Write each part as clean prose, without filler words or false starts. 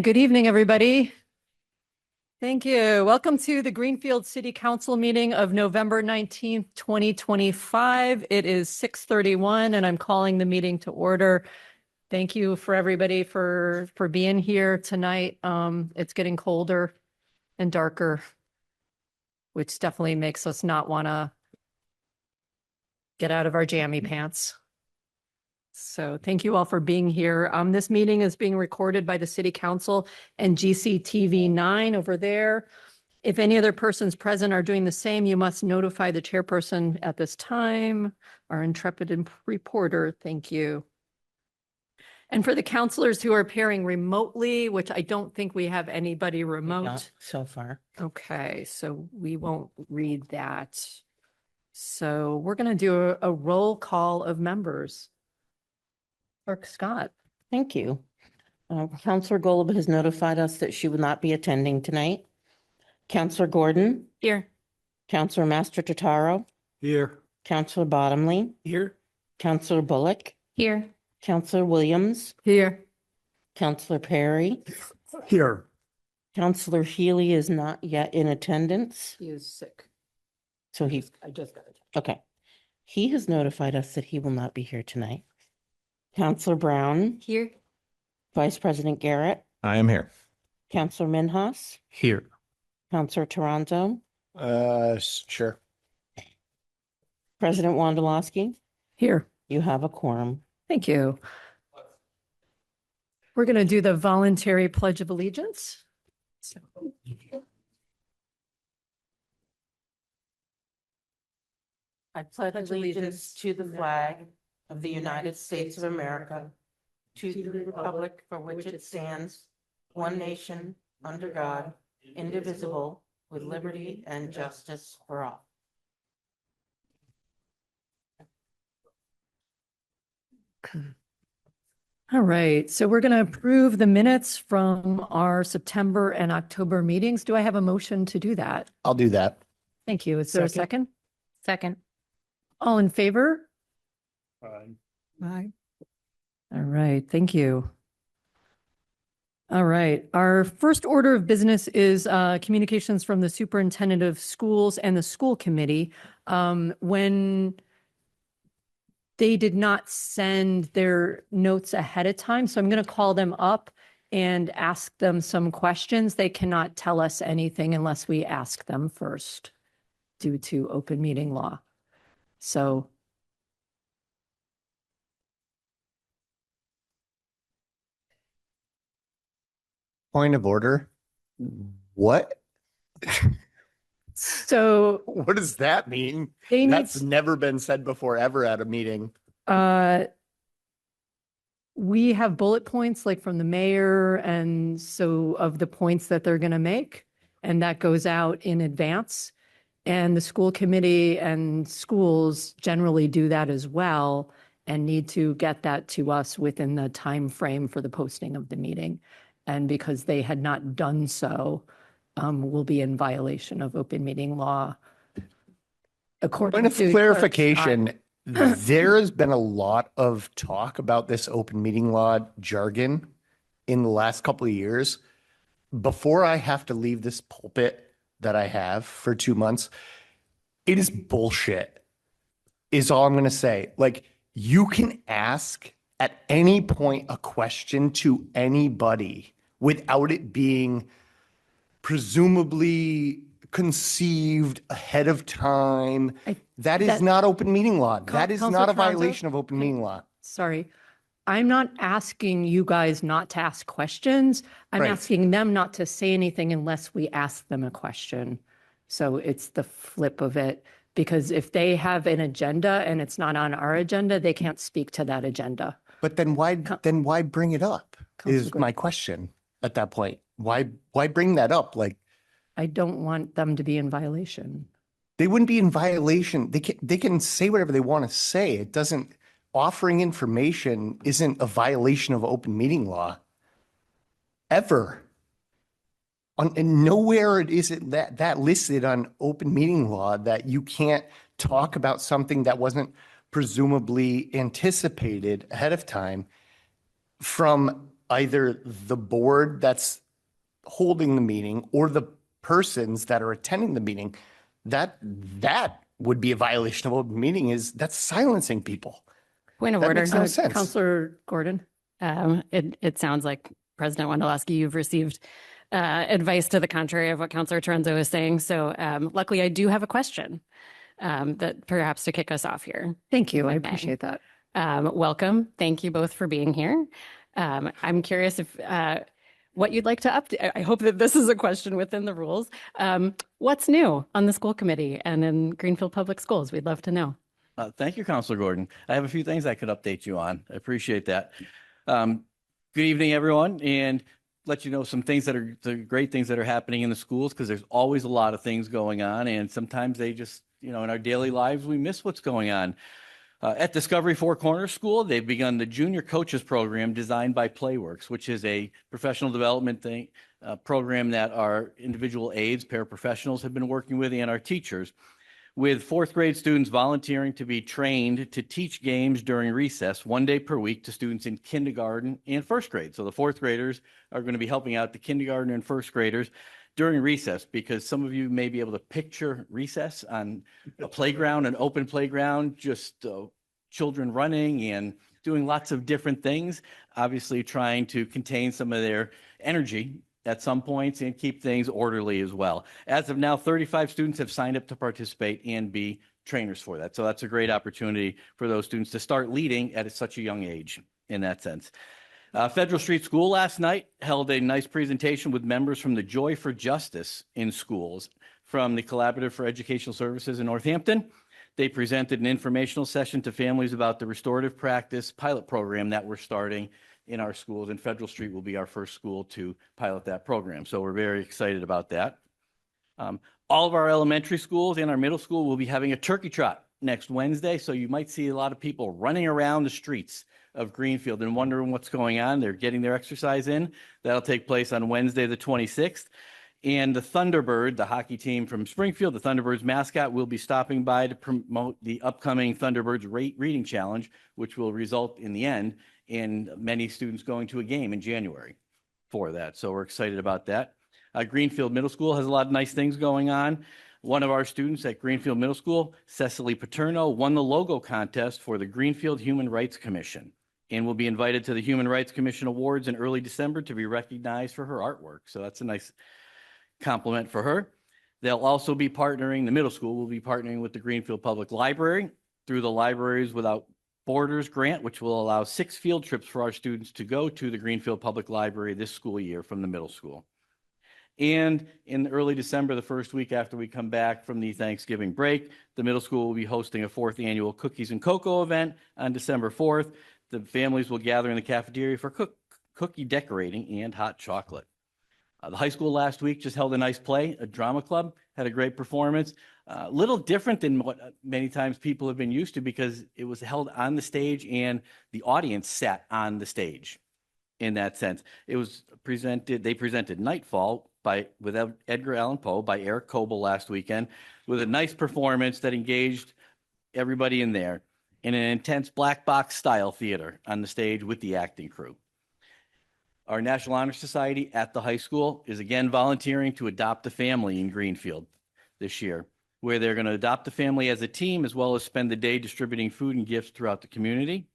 Good evening, everybody. Thank you. Welcome to the Greenfield City Council meeting of November 19th, 2025. It is 6:31 and I'm calling the meeting to order. Thank you for everybody for being here tonight. It's getting colder and darker, which definitely makes us not want to get out of our jammy pants. So thank you all for being here. This meeting is being recorded by the City Council and GCTV 9 over there. If any other persons present are doing the same, you must notify the chairperson at this time. Our intrepid reporter, thank you. And for the counselors who are appearing remotely, which I don't think we have anybody remote. Not so far. Okay, so we won't read that. So we're going to do a roll call of members. Clerk Scott. Thank you. Counselor Golub has notified us that she will not be attending tonight. Counselor Gordon. Here. Counselor Master Totaro. Here. Counselor Bottomley. Here. Counselor Bullock. Here. Counselor Williams. Here. Counselor Perry. Here. Counselor Healy is not yet in attendance. He is sick. So I just got it. okay. He has notified us that he will not be here tonight. Counselor Brown. Here. Vice President Garrett. I am here. Counselor Minhas. Here. Counselor Toronto. Sure. President Wondolowski. Here. You have a quorum. Thank you. We're going to do the voluntary Pledge of Allegiance. So, I pledge allegiance to the flag of the United States of America, to the republic for which it stands, one nation, under God, indivisible, with liberty and justice for all. all right, so we're going to approve the minutes from our September and October meetings. Do I have a motion to do that? I'll do that. Thank you. Is there a second? Second. All in favor? Aye. All right, thank you. All right, our first order of business is communications from the superintendent of schools and the school committee. When they did not send their notes ahead of time, so I'm going to call them up and ask them some questions. They cannot tell us anything unless we ask them first due to open meeting law. So Point of order. What? so What does that mean? they need That's never been said before, ever at a meeting. we have bullet points like from the mayor and so of the points that they're going to make, and that goes out in advance. And the school committee and schools generally do that as well and need to get that to us within the time frame for the posting of the meeting. And because they had not done so, will be in violation of open meeting law. According Point of to clarification, there has been a lot of talk about this open meeting law jargon in the last couple of years. Before I have to leave this pulpit that I have for 2 months, it is bullshit, is all I'm going to say. Like, you can ask at any point a question to anybody without it being presumably conceived ahead of time. That is not open meeting law. That is Counselor not a Toronto, violation of open meeting law. Sorry, I'm not asking you guys not to ask questions. I'm Right. asking them not to say anything unless we ask them a question. So it's the flip of it, because if they have an agenda and it's not on our agenda, they can't speak to that agenda. But then why bring it up Counselor is my question at that point. Why bring that up? Like, I don't want them to be in violation. they wouldn't be in violation. They can say whatever they want to say. It doesn't, offering information isn't a violation of open meeting law. Ever. And nowhere is it that listed on open meeting law that you can't talk about something that wasn't presumably anticipated ahead of time from either the board that's holding the meeting or the persons that are attending the meeting, that would be a violation of open meeting. That's silencing people. Point of That order. makes no sense. Counselor Gordon. It sounds like President Wondolowski, you've received advice to the contrary of what Counselor Torenzo is saying. So luckily, I do have a question that perhaps to kick us off here. Thank you. I Okay. appreciate that. Welcome. Thank you both for being here. I'm curious if what you'd like to update. I hope that this is a question within the rules. What's new on the school committee and in Greenfield Public Schools? We'd love to know. Thank you, Counselor Gordon. I have a few things I could update you on. I appreciate that. Good evening, everyone, and let you know some things that are the great things that are happening in the schools, because there's always a lot of things going on, and sometimes they just, in our daily lives, we miss what's going on. At Discovery Four Corners School, they've begun the Junior Coaches Program designed by Playworks, which is a professional development program that our individual aides, paraprofessionals have been working with, and our teachers, with fourth grade students volunteering to be trained to teach games during recess 1 day per week to students in kindergarten and first grade. So the fourth graders are going to be helping out the kindergarten and first graders during recess, because some of you may be able to picture recess on a playground, an open playground, just children running and doing lots of different things, obviously trying to contain some of their energy at some points and keep things orderly as well. As of now, 35 students have signed up to participate and be trainers for that. So that's a great opportunity for those students to start leading at such a young age in that sense. Federal Street School last night held a nice presentation with members from the Joy for Justice in Schools from the Collaborative for Educational Services in Northampton. They presented an informational session to families about the restorative practice pilot program that we're starting in our schools, and Federal Street will be our first school to pilot that program. So we're very excited about that. All of our elementary schools and our middle school will be having a turkey trot next Wednesday. So you might see a lot of people running around the streets of Greenfield and wondering what's going on. They're getting their exercise in. That'll take place on Wednesday, the 26th. And the Thunderbird, the hockey team from Springfield, the Thunderbirds mascot, will be stopping by to promote the upcoming Thunderbirds Reading Challenge, which will result in the end in many students going to a game in January for that. So we're excited about that. Greenfield Middle School has a lot of nice things going on. One of our students at Greenfield Middle School, Cecily Paterno, won the logo contest for the Greenfield Human Rights Commission and will be invited to the Human Rights Commission Awards in early December to be recognized for her artwork. So that's a nice compliment for her. They'll also be partnering, the middle school will be partnering with the Greenfield Public Library through the Libraries Without Borders grant, which will allow 6 field trips for our students to go to the Greenfield Public Library this school year from the middle school. And in early December, the first week after we come back from the Thanksgiving break, the middle school will be hosting a 4th annual Cookies and Cocoa event on December 4th. The families will gather in the cafeteria for cookie decorating and hot chocolate. The high school last week just held a nice play, a drama club, had a great performance. A little different than what many times people have been used to, because it was held on the stage and the audience sat on the stage in that sense. It was presented, they presented Nightfall with Edgar Allan Poe by Eric Coble last weekend, with a nice performance that engaged everybody in there in an intense black box style theater on the stage with the acting crew. Our National Honor Society at the high school is again volunteering to adopt a family in Greenfield this year, where they're going to adopt a family as a team, as well as spend the day distributing food and gifts throughout the community.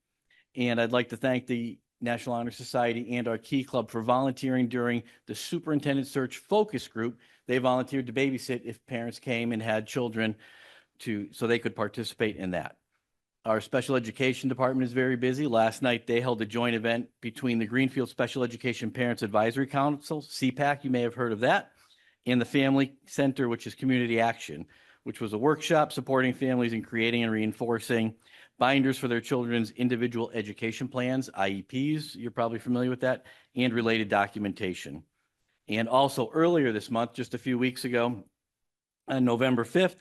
And I'd like to thank the National Honor Society and our Key Club for volunteering during the Superintendent Search Focus Group. They volunteered to babysit if parents came and had children so they could participate in that. Our special education department is very busy. Last night, they held a joint event between the Greenfield Special Education Parents Advisory Council, CPAC, you may have heard of that, and the Family Center, which is Community Action, which was a workshop supporting families in creating and reinforcing binders for their children's individual education plans, IEPs, you're probably familiar with that, and related documentation. And also earlier this month, just a few weeks ago, on November 5th,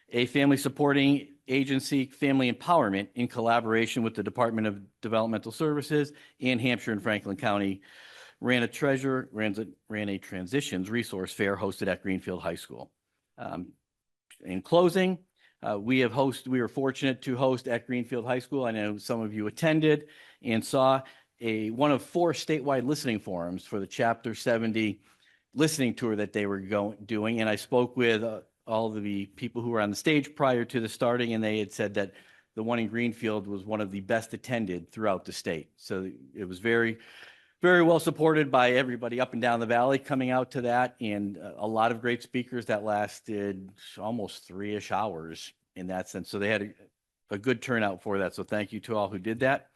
a family supporting agency, Family Empowerment, in collaboration with the Department of Developmental Services and Hampshire and Franklin County, ran a transitions resource fair hosted at Greenfield High School. In closing, we were fortunate to host at Greenfield High School. I know some of you attended and saw one of 4 statewide listening forums for the Chapter 70 listening tour that they were doing. And I spoke with all of the people who were on the stage prior to the starting, and they had said that the one in Greenfield was one of the best attended throughout the state. So it was very, very well supported by everybody up and down the valley coming out to that, and a lot of great speakers that lasted almost 3-ish hours in that sense. So they had a good turnout for that. So thank you to all who did that.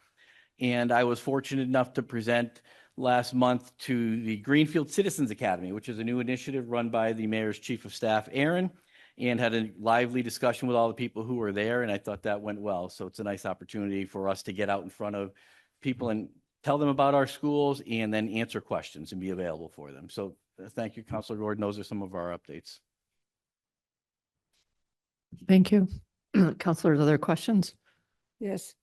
And I was fortunate enough to present last month to the Greenfield Citizens Academy, which is a new initiative run by the mayor's chief of staff, Aaron, and had a lively discussion with all the people who were there. And I thought that went well. So it's a nice opportunity for us to get out in front of people and tell them about our schools and then answer questions and be available for them. So thank you, Councilor Gordon. Those are some of our updates. Thank you. Counselors, other questions? Yes,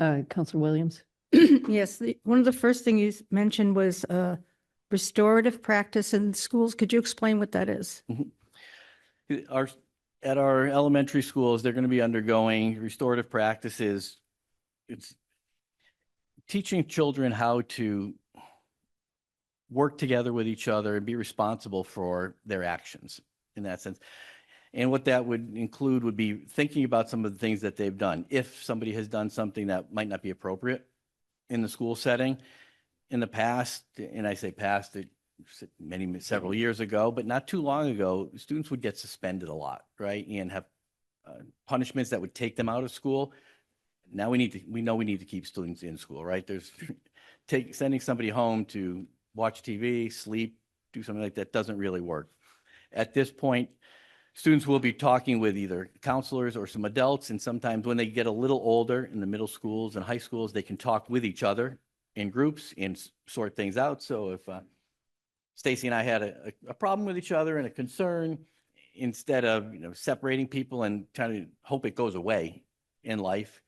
Counselor Williams? yes. One of the first things you mentioned was restorative practice in schools. Could you explain what that is? At our elementary schools, they're going to be undergoing restorative practices. It's teaching children how to work together with each other and be responsible for their actions in that sense. And what that would include would be thinking about some of the things that they've done. If somebody has done something that might not be appropriate in the school setting in the past, and I say past, several years ago, but not too long ago, students would get suspended a lot, right? And have punishments that would take them out of school. Now we know we need to keep students in school, right? There's sending somebody home to watch TV, sleep, do something like that doesn't really work. At this point, students will be talking with either counselors or some adults, and sometimes when they get a little older in the middle schools and high schools, they can talk with each other in groups and sort things out. So if Stacy and I had a problem with each other and a concern, instead of separating people and trying to hope it goes away in life,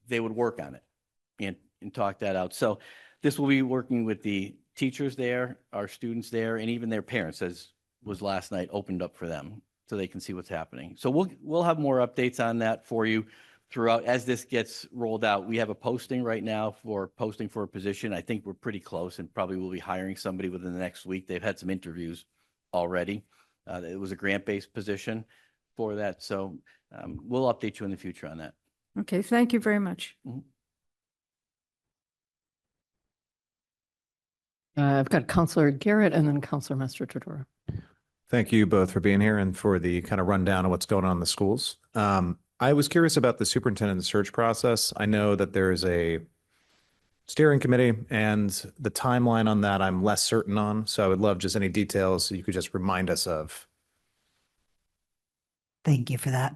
they would work on it and talk that out. So this will be working with the teachers there, our students there, and even their parents, as was last night, opened up for them so they can see what's happening. So we'll have more updates on that for you throughout as this gets rolled out. We have a posting right now for posting for a position. I think we're pretty close and probably will be hiring somebody within the next week. They've had some interviews already. It was a grant-based position for that. So we'll update you in the future on that. Okay, thank you very much. I've got Counselor Garrett and then Counselor Master-Todoro. Thank you both for being here and for the kind of rundown of what's going on in the schools. I was curious about the superintendent search process. I know that there is a steering committee and the timeline on that I'm less certain on. So I would love just any details you could just remind us of. Thank you for that.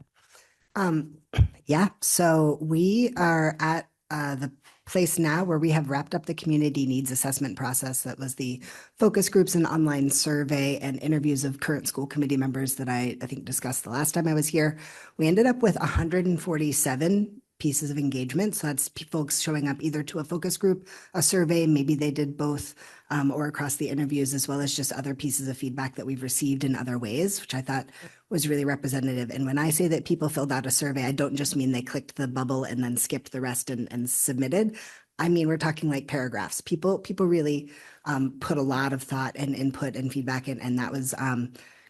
Yeah, so we are at the place now where we have wrapped up the community needs assessment process. That was the focus groups and online survey and interviews of current school committee members that I think discussed the last time I was here. We ended up with 147 pieces of engagement. So that's folks showing up either to a focus group, a survey, maybe they did both, or across the interviews, as well as just other pieces of feedback that we've received in other ways, which I thought was really representative. And when I say that people filled out a survey, I don't just mean they clicked the bubble and then skipped the rest and submitted. I mean, we're talking like paragraphs. People really put a lot of thought and input and feedback in, and that was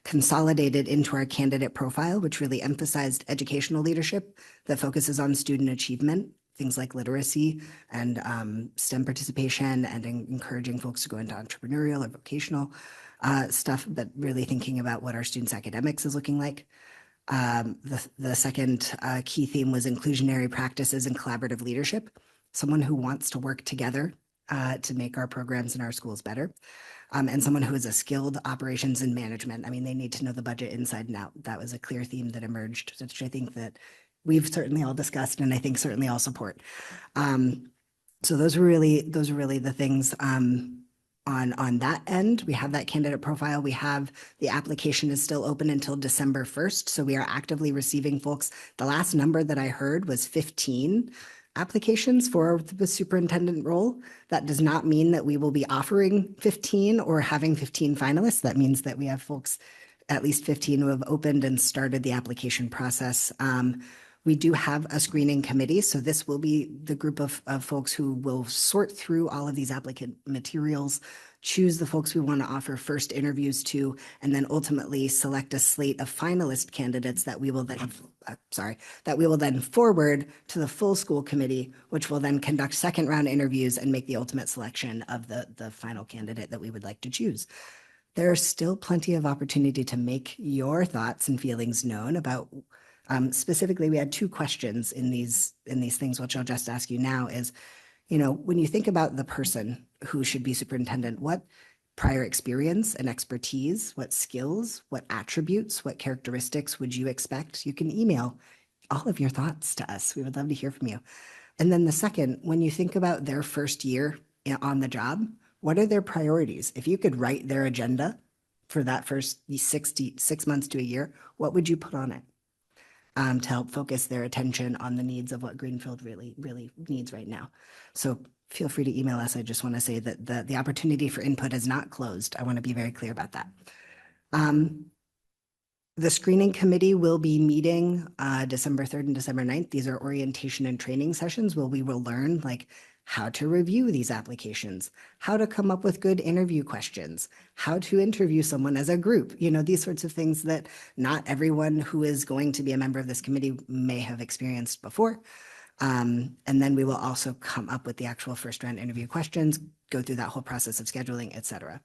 consolidated into our candidate profile, which really emphasized educational leadership that focuses on student achievement, things like literacy and STEM participation, and encouraging folks to go into entrepreneurial or vocational stuff, but really thinking about what our students' academics is looking like. The second key theme was inclusionary practices and collaborative leadership, someone who wants to work together to make our programs in our schools better. And someone who is a skilled operations and management. I mean, they need to know the budget inside and out. That was a clear theme that emerged, which I think that we've certainly all discussed and I think certainly all support. So those were really the things on that end. We have that candidate profile. We have the application is still open until December 1st. So we are actively receiving folks. The last number that I heard was 15 applications for the superintendent role. That does not mean that we will be offering 15 or having 15 finalists. That means that we have folks, at least 15, who have opened and started the application process. We do have a screening committee, so this will be the group of folks who will sort through all of these applicant materials, choose the folks we want to offer first interviews to, and then ultimately select a slate of finalist candidates that we will then, forward to the full school committee, which will then conduct second round interviews and make the ultimate selection of the final candidate that we would like to choose. There's still plenty of opportunity to make your thoughts and feelings known about. Specifically, we had two questions in these things, which I'll just ask you now is, when you think about the person who should be superintendent, what prior experience and expertise, what skills, what attributes, what characteristics would you expect? You can email all of your thoughts to us. We would love to hear from you. And then the second, when you think about their first year on the job, what are their priorities? If you could write their agenda for that first 6 months to a year, what would you put on it? To help focus their attention on the needs of what Greenfield really, really needs right now. So feel free to email us. I just want to say that the opportunity for input is not closed. I want to be very clear about that. The screening committee will be meeting December 3rd and December 9th. These are orientation and training sessions where we will learn how to review these applications, how to come up with good interview questions, how to interview someone as a group, these sorts of things that not everyone who is going to be a member of this committee may have experienced before. And then we will also come up with the actual first round interview questions, go through that whole process of scheduling, et cetera.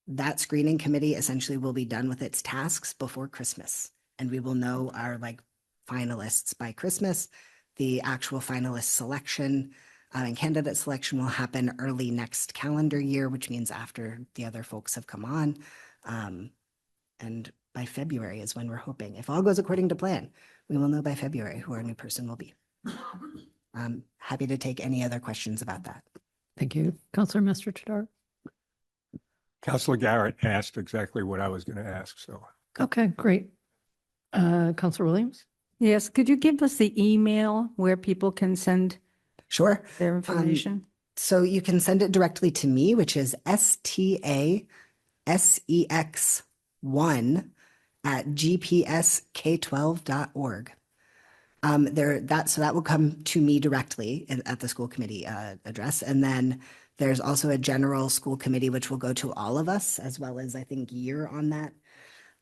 That screening committee essentially will be done with its tasks before Christmas, and we will know our finalists by Christmas. The actual finalist selection and candidate selection will happen early next calendar year, which means after the other folks have come on. And by February is when we're hoping, if all goes according to plan, we will know by February who our new person will be. I'm happy to take any other questions about that. Thank you. Counselor Master-Chadar. Counselor Garrett asked exactly what I was going to ask, so. Okay, great. Counselor Williams? Yes, could you give us the email where people can send Sure. their information? So you can send it directly to me, which is stasex1@gpsk12.org. So that will come to me directly at the school committee address. And then there's also a general school committee, which will go to all of us, as well as I think you're on that.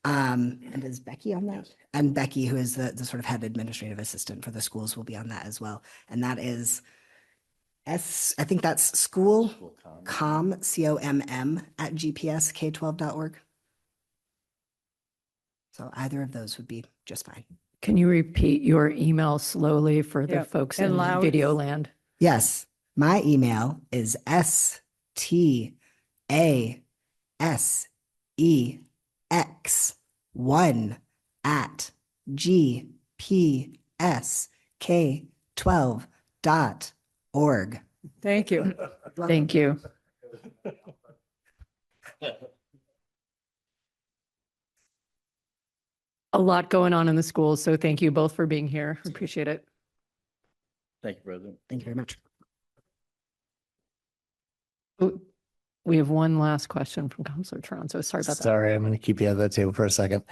And is Becky on that? And Becky, who is the sort of head administrative assistant for the schools, will be on that as well. And that is I think that's schoolcomm, COMM @gpsk12.org. So either of those would be just fine. Can you repeat your email slowly for the Yeah, folks and in loud. video land? Yes, my email is stasex1@gpsk12.org. Thank you. Thank you. A lot going on in the schools, so thank you both for being here. Appreciate it. Thank you, President. Thank you very much. Oh, we have one last question from Counselor Toronto. Sorry about that. Sorry, I'm going to keep you at that table for a second.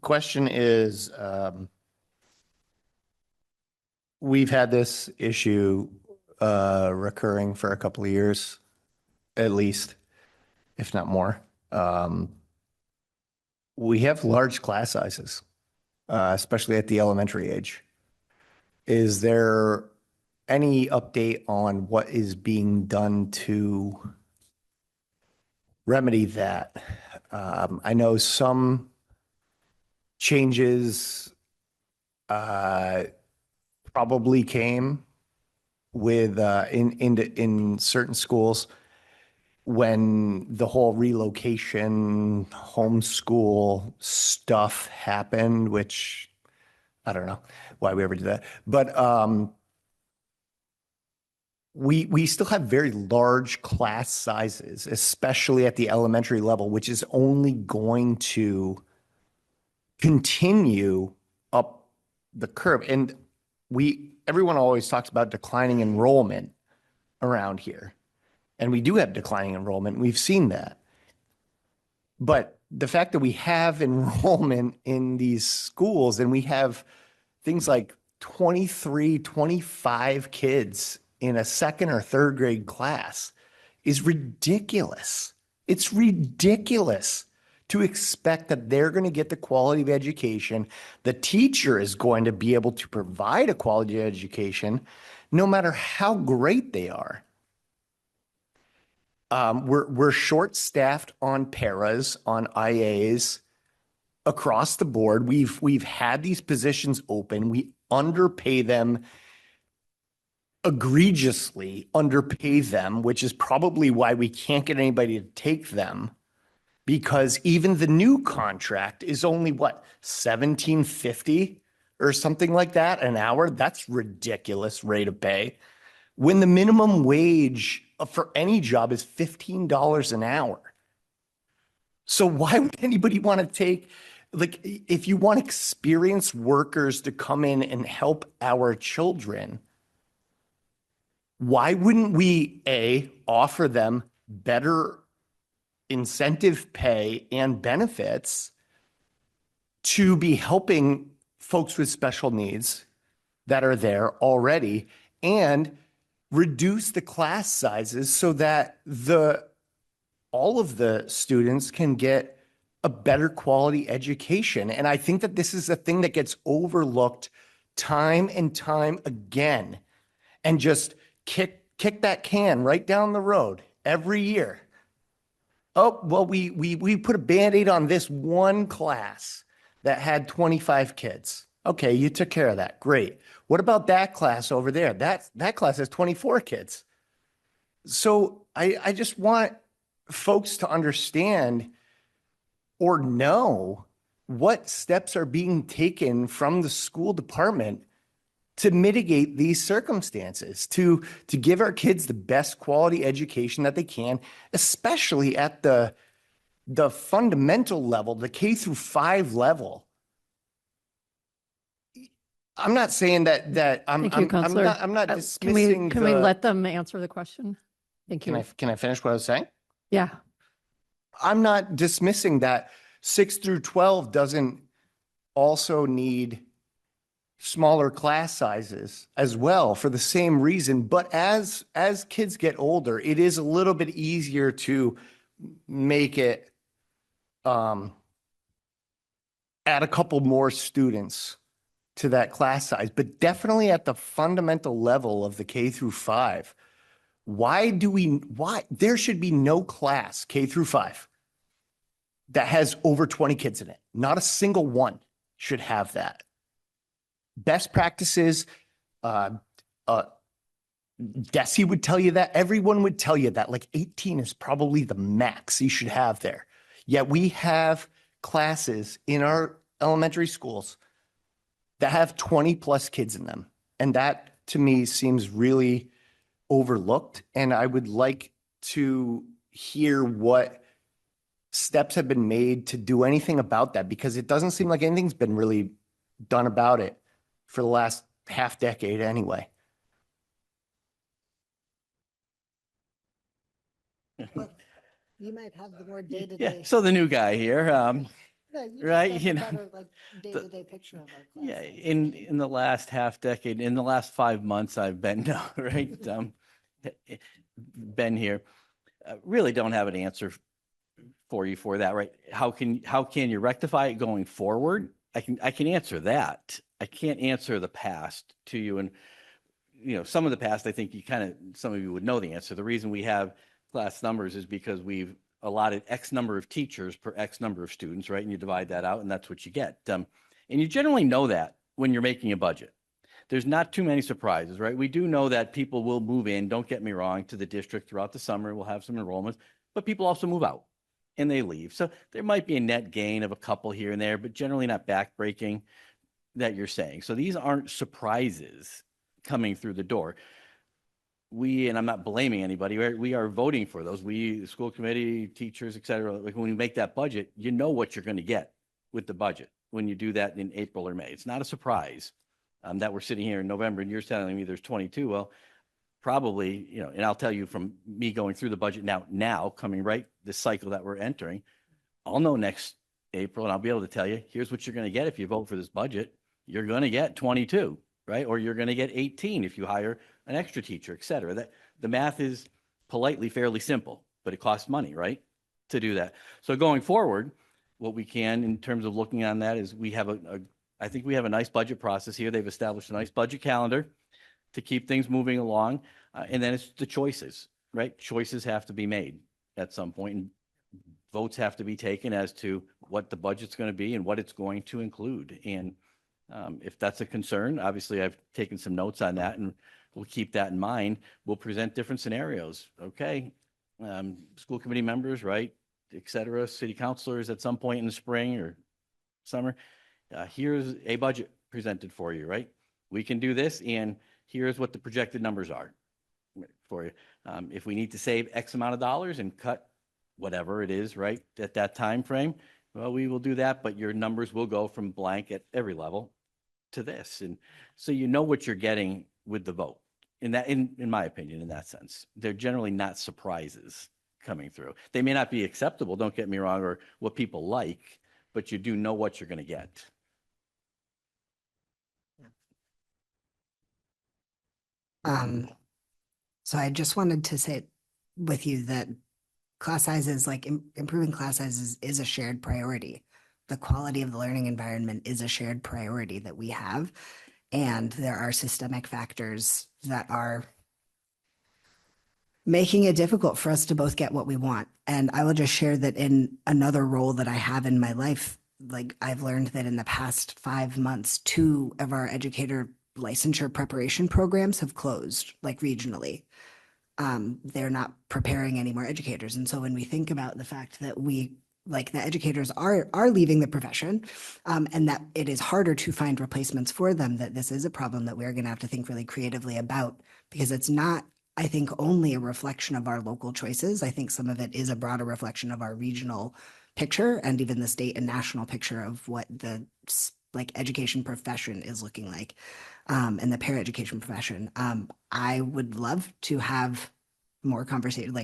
Question is, we've had this issue recurring for a couple of years, at least, if not more. We have large class sizes, especially at the elementary age. Is there any update on what is being done to remedy that? I know some changes probably came with in certain schools when the whole relocation homeschool stuff happened, which I don't know why we ever did that, but we still have very large class sizes, especially at the elementary level, which is only going to continue up the curve. And everyone always talks about declining enrollment around here. And we do have declining enrollment. We've seen that. But the fact that we have enrollment in these schools and we have things like 23, 25 kids in a second or third grade class is ridiculous. It's ridiculous to expect that they're going to get the quality of education. The teacher is going to be able to provide a quality education no matter how great they are. We're short-staffed on paras, on IAs across the board. We've had these positions open. We underpay them, egregiously underpay them, which is probably why we can't get anybody to take them, because even the new contract is only what, $17.50 or something like that an hour. That's ridiculous rate of pay, when the minimum wage for any job is $15 an hour. So why would anybody want to take, like, if you want experienced workers to come in and help our children, why wouldn't we, A, offer them better incentive pay and benefits to be helping folks with special needs that are there already, and reduce the class sizes so that all of the students can get a better quality education? And I think that this is a thing that gets overlooked time and time again, and just kick that can right down the road every year. Oh, well, we put a Band-Aid on this one class that had 25 kids. Okay, you took care of that. Great. What about that class over there? That class has 24 kids. So I just want folks to understand or know what steps are being taken from the school department to mitigate these circumstances, to give our kids the best quality education that they can, especially at the fundamental level, the K-5 level. I'm not saying that Thank you, Counselor. I'm not Can dismissing we let them answer the question? Thank you. Can I finish what I was saying? Yeah. I'm not dismissing that 6 through 12 doesn't also need smaller class sizes as well for the same reason. But as kids get older, it is a little bit easier to make it add a couple more students to that class size, but definitely at the fundamental level of the K-5. Why there should be no class K-5 that has over 20 kids in it. Not a single one should have that. Best practices, Desi would tell you that. Everyone would tell you that. Like 18 is probably the max you should have there. Yet we have classes in our elementary schools that have 20 plus kids in them. And that to me seems really overlooked. And I would like to hear what steps have been made to do anything about that, because it doesn't seem like anything's been really done about it for the last half decade anyway. You might have the more Yeah, day-to-day. so the new guy here, right, you know, Day-to-day picture of our class. yeah, in the last half decade, in the last 5 months, I've been, right, been here. Really don't have an answer for you for that, right? How can you rectify it going forward? I can answer that. I can't answer the past to you. And, you know, some of the past, I think some of you would know the answer. The reason we have class numbers is because we've allotted X number of teachers per X number of students, right? And you divide that out and that's what you get. And you generally know that when you're making a budget. There's not too many surprises, right? We do know that people will move in, don't get me wrong, to the district throughout the summer. We'll have some enrollments, but people also move out and they leave. So there might be a net gain of a couple here and there, but generally not backbreaking that you're saying. So these aren't surprises coming through the door. And I'm not blaming anybody, right? We are voting for those. The school committee, teachers, et cetera. Like when you make that budget, you know what you're going to get with the budget when you do that in April or May. It's not a surprise that we're sitting here in November and you're telling me there's 22. Well, probably, and I'll tell you from me going through the budget now coming right this cycle that we're entering, I'll know next April and I'll be able to tell you, here's what you're going to get if you vote for this budget. You're going to get 22, right? Or you're going to get 18 if you hire an extra teacher, et cetera. That the math is politely fairly simple, but it costs money, right? To do that. So going forward, what we can in terms of looking on that is we have I think we have a nice budget process here. They've established a nice budget calendar to keep things moving along. And then it's the choices, right? Choices have to be made at some point, and votes have to be taken as to what the budget's going to be and what it's going to include. And if that's a concern, obviously I've taken some notes on that and we'll keep that in mind. We'll present different scenarios. Okay. School committee members, right, et cetera, city councilors at some point in the spring or summer. Here's a budget presented for you, right? We can do this, and here's what the projected numbers are for you. If we need to save X amount of dollars and cut whatever it is, right, at that time frame, well, we will do that, but your numbers will go from blank at every level to this. And so you know what you're getting with the vote. In my opinion, in that sense, they're generally not surprises coming through. They may not be acceptable, don't get me wrong, or what people like, but you do know what you're going to get. So I just wanted to say with you that class sizes, like improving class sizes, is a shared priority. The quality of the learning environment is a shared priority that we have. And there are systemic factors that are making it difficult for us to both get what we want. And I will just share that in another role that I have in my life, like I've learned that in the past 5 months, 2 of our educator licensure preparation programs have closed, like regionally. They're not preparing any more educators. And so when we think about the fact that the educators are leaving the profession, and that it is harder to find replacements for them, that this is a problem that we're going to have to think really creatively about, because it's not, I think, only a reflection of our local choices. I think some of it is a broader reflection of our regional picture and even the state and national picture of what the education profession is looking like, and the paraeducation profession. I would love to have more conversation,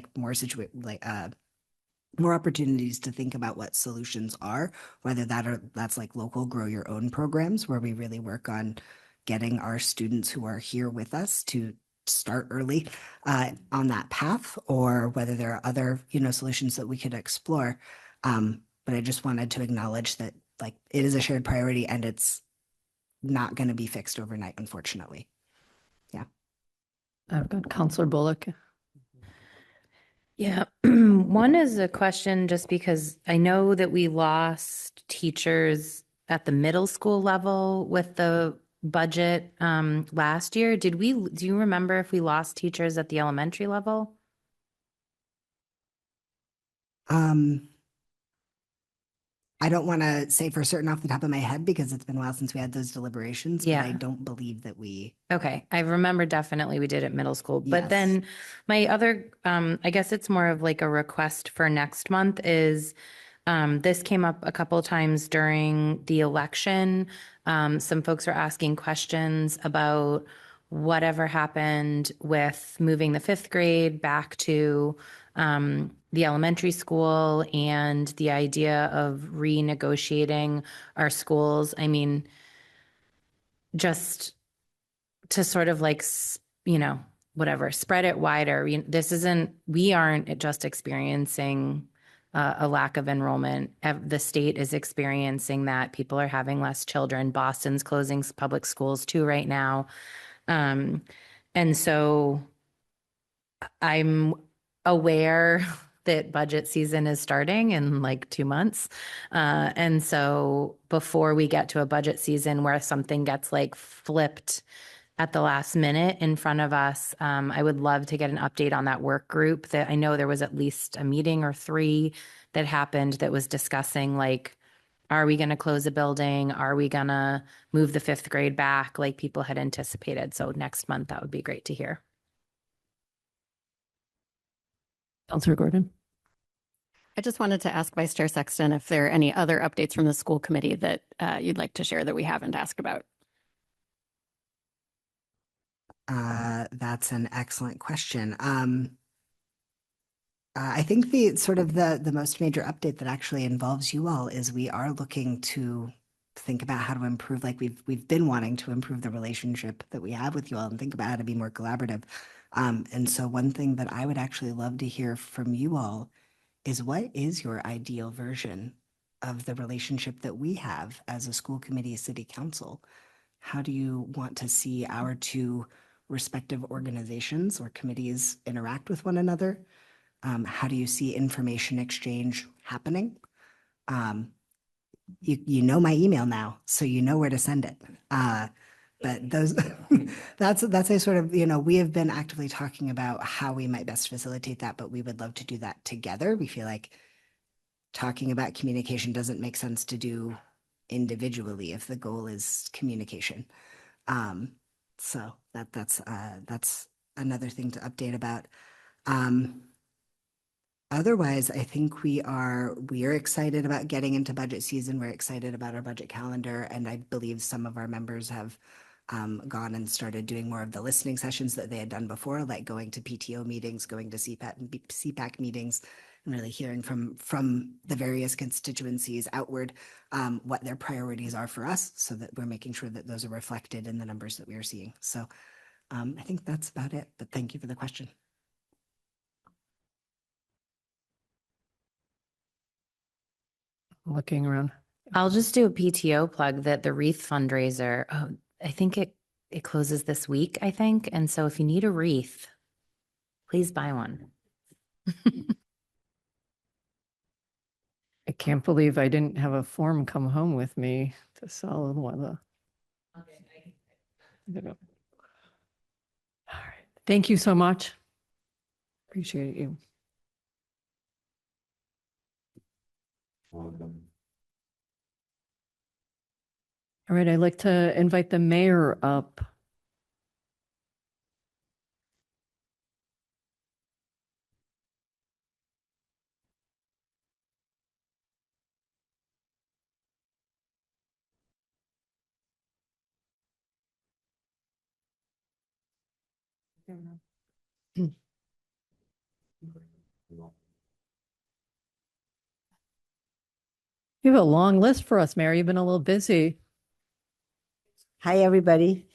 more opportunities to think about what solutions are, whether that's like local grow your own programs where we really work on getting our students who are here with us to start early on that path, or whether there are other, solutions that we could explore. But I just wanted to acknowledge that it is a shared priority and it's not going to be fixed overnight, unfortunately. Yeah. I've got Counselor Bullock. Yeah, one is a question just because I know that we lost teachers at the middle school level with the budget last year. Do you remember if we lost teachers at the elementary level? I don't want to say for certain off the top of my head because it's been a while since we had those deliberations, but I don't believe that we. Okay, I remember definitely we did at middle school, but Yes. then my other, I guess it's more of like a request for next month is, this came up a couple of times during the election. Some folks are asking questions about whatever happened with moving the 5th grade back to the elementary school and the idea of renegotiating our schools. I mean, just to sort of whatever, spread it wider. We aren't just experiencing a lack of enrollment. The state is experiencing that. People are having less children. Boston's closing public schools too right now. And so I'm aware that budget season is starting in like 2 months. And so before we get to a budget season where something gets like flipped at the last minute in front of us, I would love to get an update on that work group. That I know there was at least a meeting or 3 that happened that was discussing like, are we going to close a building? Are we going to move the 5th grade back like people had anticipated? So next month, that would be great to hear. Counselor Gordon. I just wanted to ask Vice Chair Sexton if there are any other updates from the school committee that you'd like to share that we haven't asked about. That's an excellent question. I think the sort of the most major update that actually involves you all is we are looking to think about how to improve, like we've been wanting to improve the relationship that we have with you all and think about how to be more collaborative. And so one thing that I would actually love to hear from you all is, what is your ideal version of the relationship that we have as a school committee, city council? How do you want to see our two respective organizations or committees interact with one another? How do you see information exchange happening? You know my email now, so you know where to send it. But those, that's a sort of, we have been actively talking about how we might best facilitate that, but we would love to do that together. We feel like talking about communication doesn't make sense to do individually if the goal is communication. So that's another thing to update about. Otherwise, I think we are excited about getting into budget season. We're excited about our budget calendar, and I believe some of our members have gone and started doing more of the listening sessions that they had done before, like going to PTO meetings, going to CPAC and CPAC meetings, and really hearing from the various constituencies outward what their priorities are for us, so that we're making sure that those are reflected in the numbers that we are seeing. So I think that's about it, but thank you for the question. Looking around. I'll just do a PTO plug that the wreath fundraiser, I think it closes this week, I think. And so if you need a wreath, please buy one. I can't believe I didn't have a form come home with me to sell one of the. All right. Thank you so much. Appreciate you. All right, I'd like to invite the mayor up. You have a long list for us, Mary. You've been a little busy. Hi, everybody.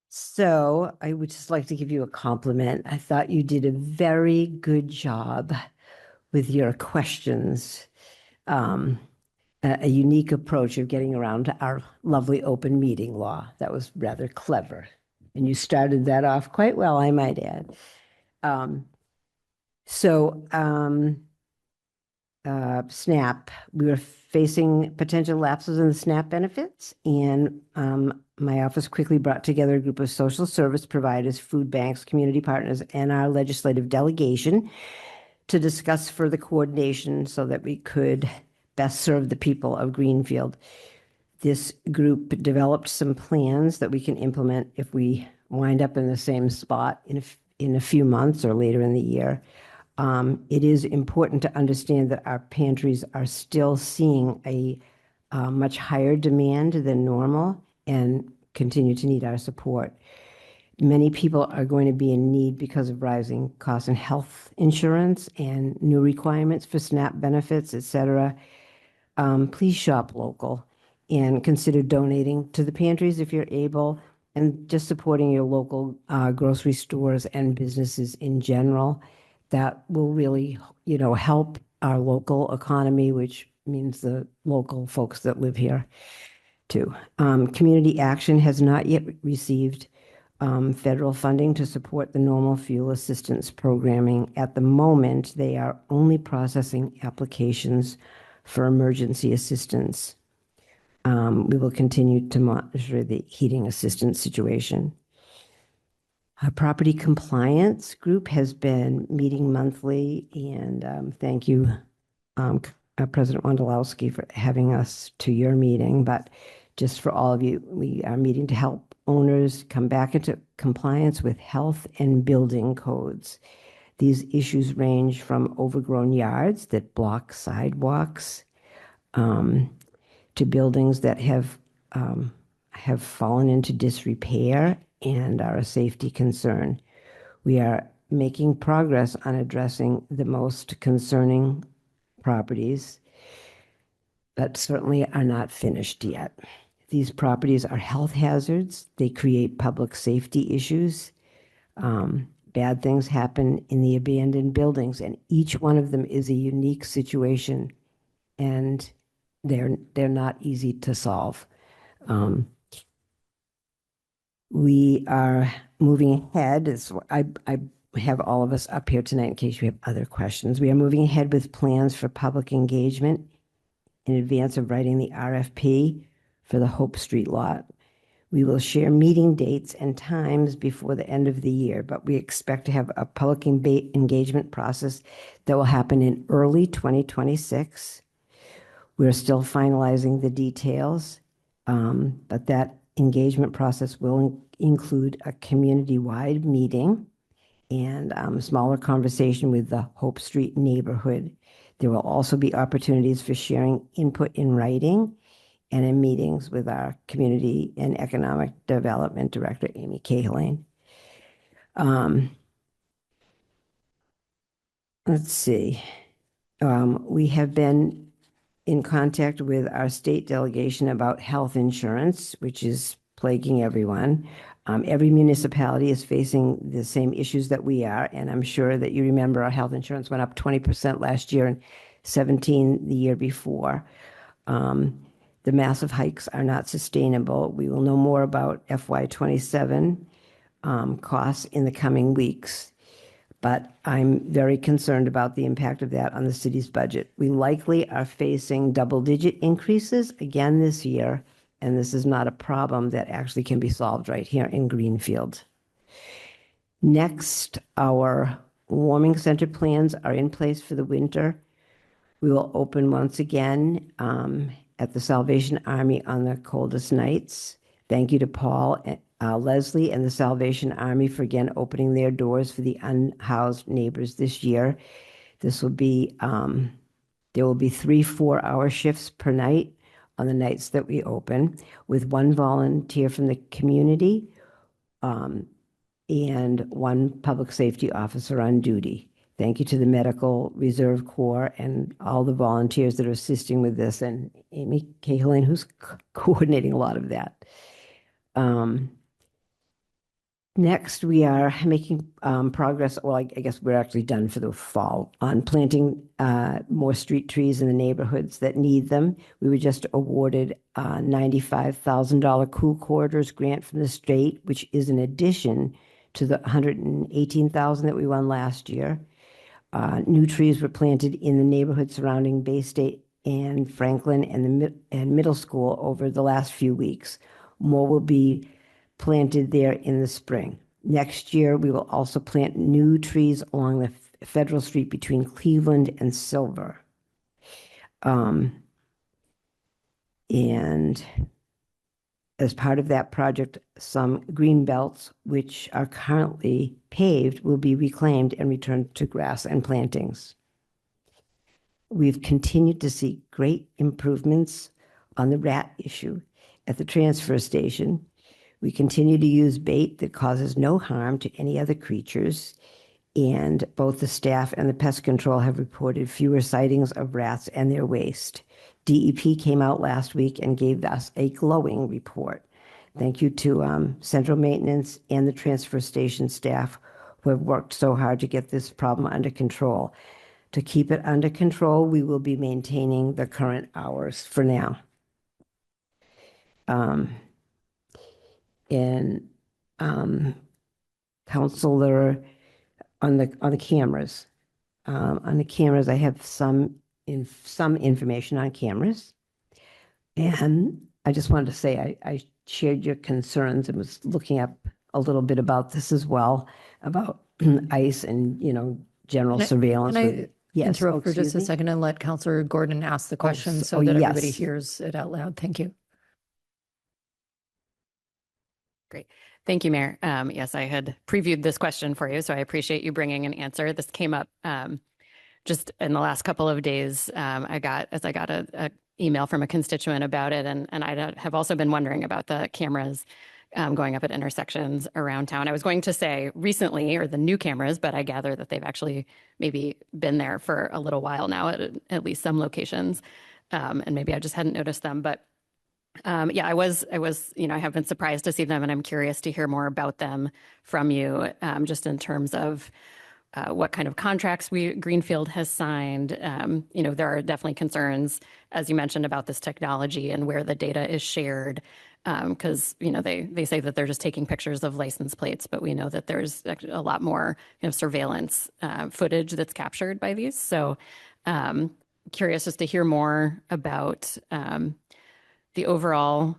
So I would just like to give you a compliment. I thought you did a very good job with your questions. A unique approach of getting around to our lovely open meeting law. That was rather clever. And you started that off quite well, I might add. SNAP, we were facing potential lapses in the SNAP benefits, and my office quickly brought together a group of social service providers, food banks, community partners, and our legislative delegation to discuss further coordination so that we could best serve the people of Greenfield. This group developed some plans that we can implement if we wind up in the same spot in a few months or later in the year. It is important to understand that our pantries are still seeing a much higher demand than normal and continue to need our support. Many people are going to be in need because of rising costs in health insurance and new requirements for SNAP benefits, et cetera. Please shop local and consider donating to the pantries if you're able, and just supporting your local grocery stores and businesses in general. That will really, help our local economy, which means the local folks that live here too. Community Action has not yet received federal funding to support the normal fuel assistance programming. At the moment, they are only processing applications for emergency assistance. We will continue to monitor the heating assistance situation. Our property compliance group has been meeting monthly, and thank you, President Wondolowski, for having us to your meeting. But just for all of you, we are meeting to help owners come back into compliance with health and building codes. These issues range from overgrown yards that block sidewalks to buildings that have fallen into disrepair and are a safety concern. We are making progress on addressing the most concerning properties, but certainly are not finished yet. These properties are health hazards. They create public safety issues. Bad things happen in the abandoned buildings, and each one of them is a unique situation, and they're not easy to solve. We are moving ahead. I have all of us up here tonight in case you have other questions. We are moving ahead with plans for public engagement in advance of writing the RFP for the Hope Street lot. We will share meeting dates and times before the end of the year, but we expect to have a public engagement process that will happen in early 2026. We're still finalizing the details, but that engagement process will include a community-wide meeting and smaller conversation with the Hope Street neighborhood. There will also be opportunities for sharing input in writing and in meetings with our Community and Economic Development Director, Amy Cahalan. Let's see. We have been in contact with our state delegation about health insurance, which is plaguing everyone. Every municipality is facing the same issues that we are, and I'm sure that you remember our health insurance went up 20% last year and 17% the year before. The massive hikes are not sustainable. We will know more about FY27 costs in the coming weeks, but I'm very concerned about the impact of that on the city's budget. We likely are facing double-digit increases again this year, and this is not a problem that actually can be solved right here in Greenfield. Next, our warming center plans are in place for the winter. We will open once again at the Salvation Army on the coldest nights. Thank you to Paul, Leslie, and the Salvation Army for again opening their doors for the unhoused neighbors this year. This will be, there will be 3 4-hour shifts per night on the nights that we open, with 1 volunteer from the community and 1 public safety officer on duty. Thank you to the Medical Reserve Corps and all the volunteers that are assisting with this, and Amy Cahalan, who's coordinating a lot of that. Next, we are making progress. Well, I guess we're actually done for the fall on planting more street trees in the neighborhoods that need them. We were just awarded a $95,000 Cool Corridors grant from the state, which is in addition to the $118,000 that we won last year. New trees were planted in the neighborhood surrounding Bay State and Franklin and middle school over the last few weeks. More will be planted there in the spring. Next year, we will also plant new trees along the Federal Street between Cleveland and Silver. And as part of that project, some green belts, which are currently paved, will be reclaimed and returned to grass and plantings. We've continued to see great improvements on the rat issue at the transfer station. We continue to use bait that causes no harm to any other creatures, and both the staff and the pest control have reported fewer sightings of rats and their waste. DEP came out last week and gave us a glowing report. Thank you to Central Maintenance and the transfer station staff who have worked so hard to get this problem under control. To keep it under control, we will be maintaining the current hours for now. Counselor, on the cameras. On the cameras, I have some information on cameras. And I just wanted to say I shared your concerns and was looking up a little bit about this as well, about ICE and, general surveillance. Can I Yes. interrupt for just excuse a me? second and let Counselor Gordon ask the question so that everybody hears it out loud? Thank you. Great. Thank you, Mayor. Yes, I had previewed this question for you, so I appreciate you bringing an answer. This came up just in the last couple of days. I got a email from a constituent about it, and I have also been wondering about the cameras. going up at intersections around town. I was going to say recently, or the new cameras, but I gather that they've actually maybe been there for a little while now at least some locations. And maybe I just hadn't noticed them, but yeah, I was, I have been surprised to see them, and I'm curious to hear more about them from you, just in terms of what kind of contracts Greenfield has signed. There are definitely concerns, as you mentioned, about this technology and where the data is shared. Because they say that they're just taking pictures of license plates, but we know that there's a lot more surveillance footage that's captured by these. So curious just to hear more about the overall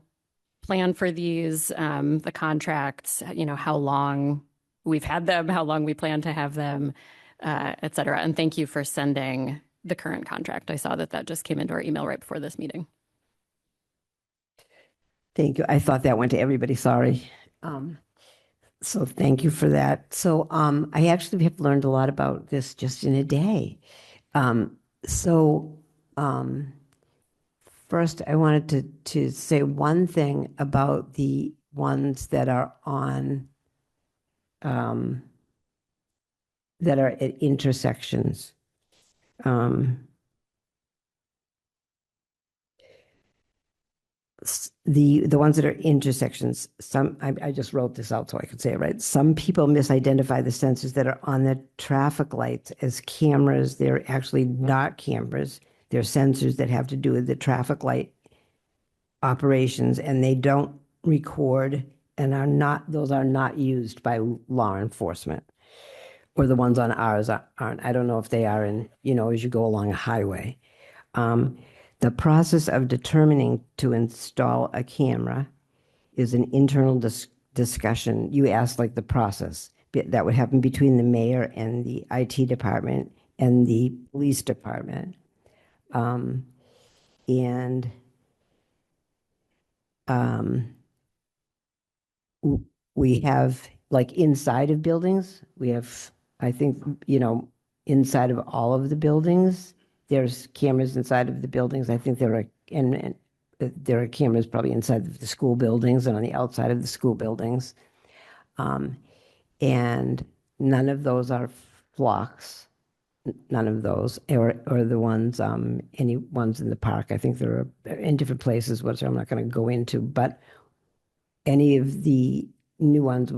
plan for these, the contracts, how long we've had them, how long we plan to have them, et cetera. And thank you for sending the current contract. I saw that just came into our email right before this meeting. Thank you. I thought that went to everybody. Sorry. So thank you for that. So I actually have learned a lot about this just in a day. So first, I wanted to say one thing about the ones that are on that are at intersections. The ones that are intersections, I just wrote this out so I could say it right. Some people misidentify the sensors that are on the traffic lights as cameras. They're actually not cameras. They're sensors that have to do with the traffic light operations, and they don't record and those are not used by law enforcement. Or the ones on ours aren't. I don't know if they are as you go along a highway. The process of determining to install a camera is an internal discussion. You asked like the process that would happen between the mayor and the IT department and the police department. We have like inside of buildings, we have, I think, inside of all of the buildings, there's cameras inside of the buildings. I think there are cameras probably inside of the school buildings and on the outside of the school buildings. And none of those are flocks. None of those, or the ones, any ones in the park. I think there are in different places, which I'm not going to go into, but any of the new ones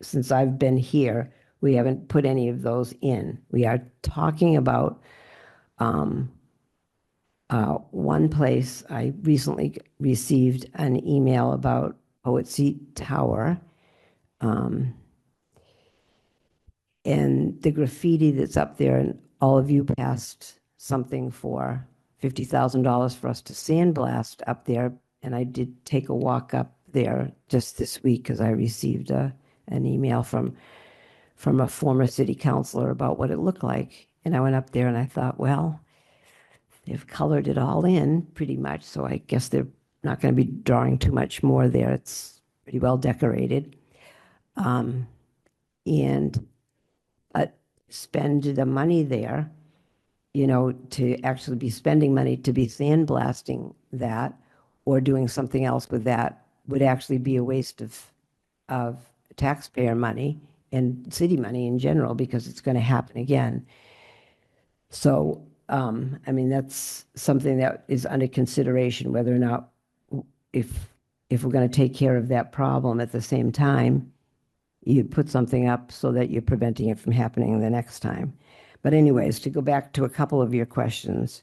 since I've been here, we haven't put any of those in. We are talking about one place. I recently received an email about Poet Seat Tower, and the graffiti that's up there, and all of you passed something for $50,000 for us to sandblast up there. And I did take a walk up there just this week because I received an email from a former city councilor about what it looked like. And I went up there and I thought, well, they've colored it all in pretty much. So I guess they're not going to be drawing too much more there. It's pretty well decorated. But spend the money there, to actually be spending money to be sandblasting that or doing something else with that would actually be a waste of taxpayer money and city money in general, because it's going to happen again. So, that's something that is under consideration, whether or not, if we're going to take care of that problem at the same time, you put something up so that you're preventing it from happening the next time. But anyways, to go back to a couple of your questions,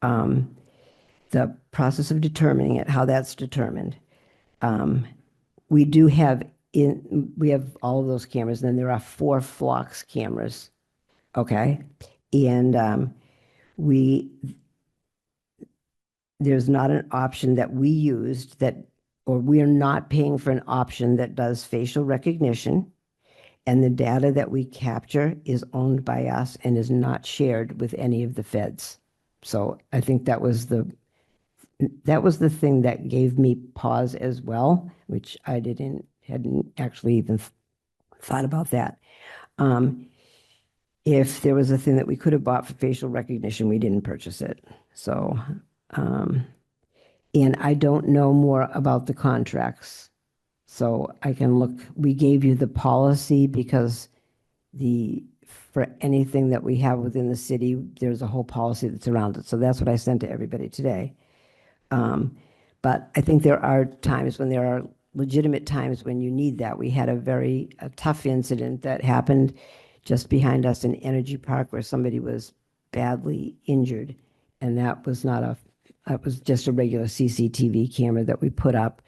the process of determining it, how that's determined. We have all of those cameras, and then there are 4 flocks cameras. Okay. And there's not an option that we used or we are not paying for an option that does facial recognition, and the data that we capture is owned by us and is not shared with any of the feds. So I think that was the thing that gave me pause as well, which I hadn't actually even thought about that. If there was a thing that we could have bought for facial recognition, we didn't purchase it. So, and I don't know more about the contracts. So I can look, we gave you the policy because for anything that we have within the city, there's a whole policy that's around it. So that's what I sent to everybody today. But I think there are times when there are legitimate times when you need that. We had a tough incident that happened just behind us in Energy Park where somebody was badly injured. And that was just a regular CCTV camera that we put up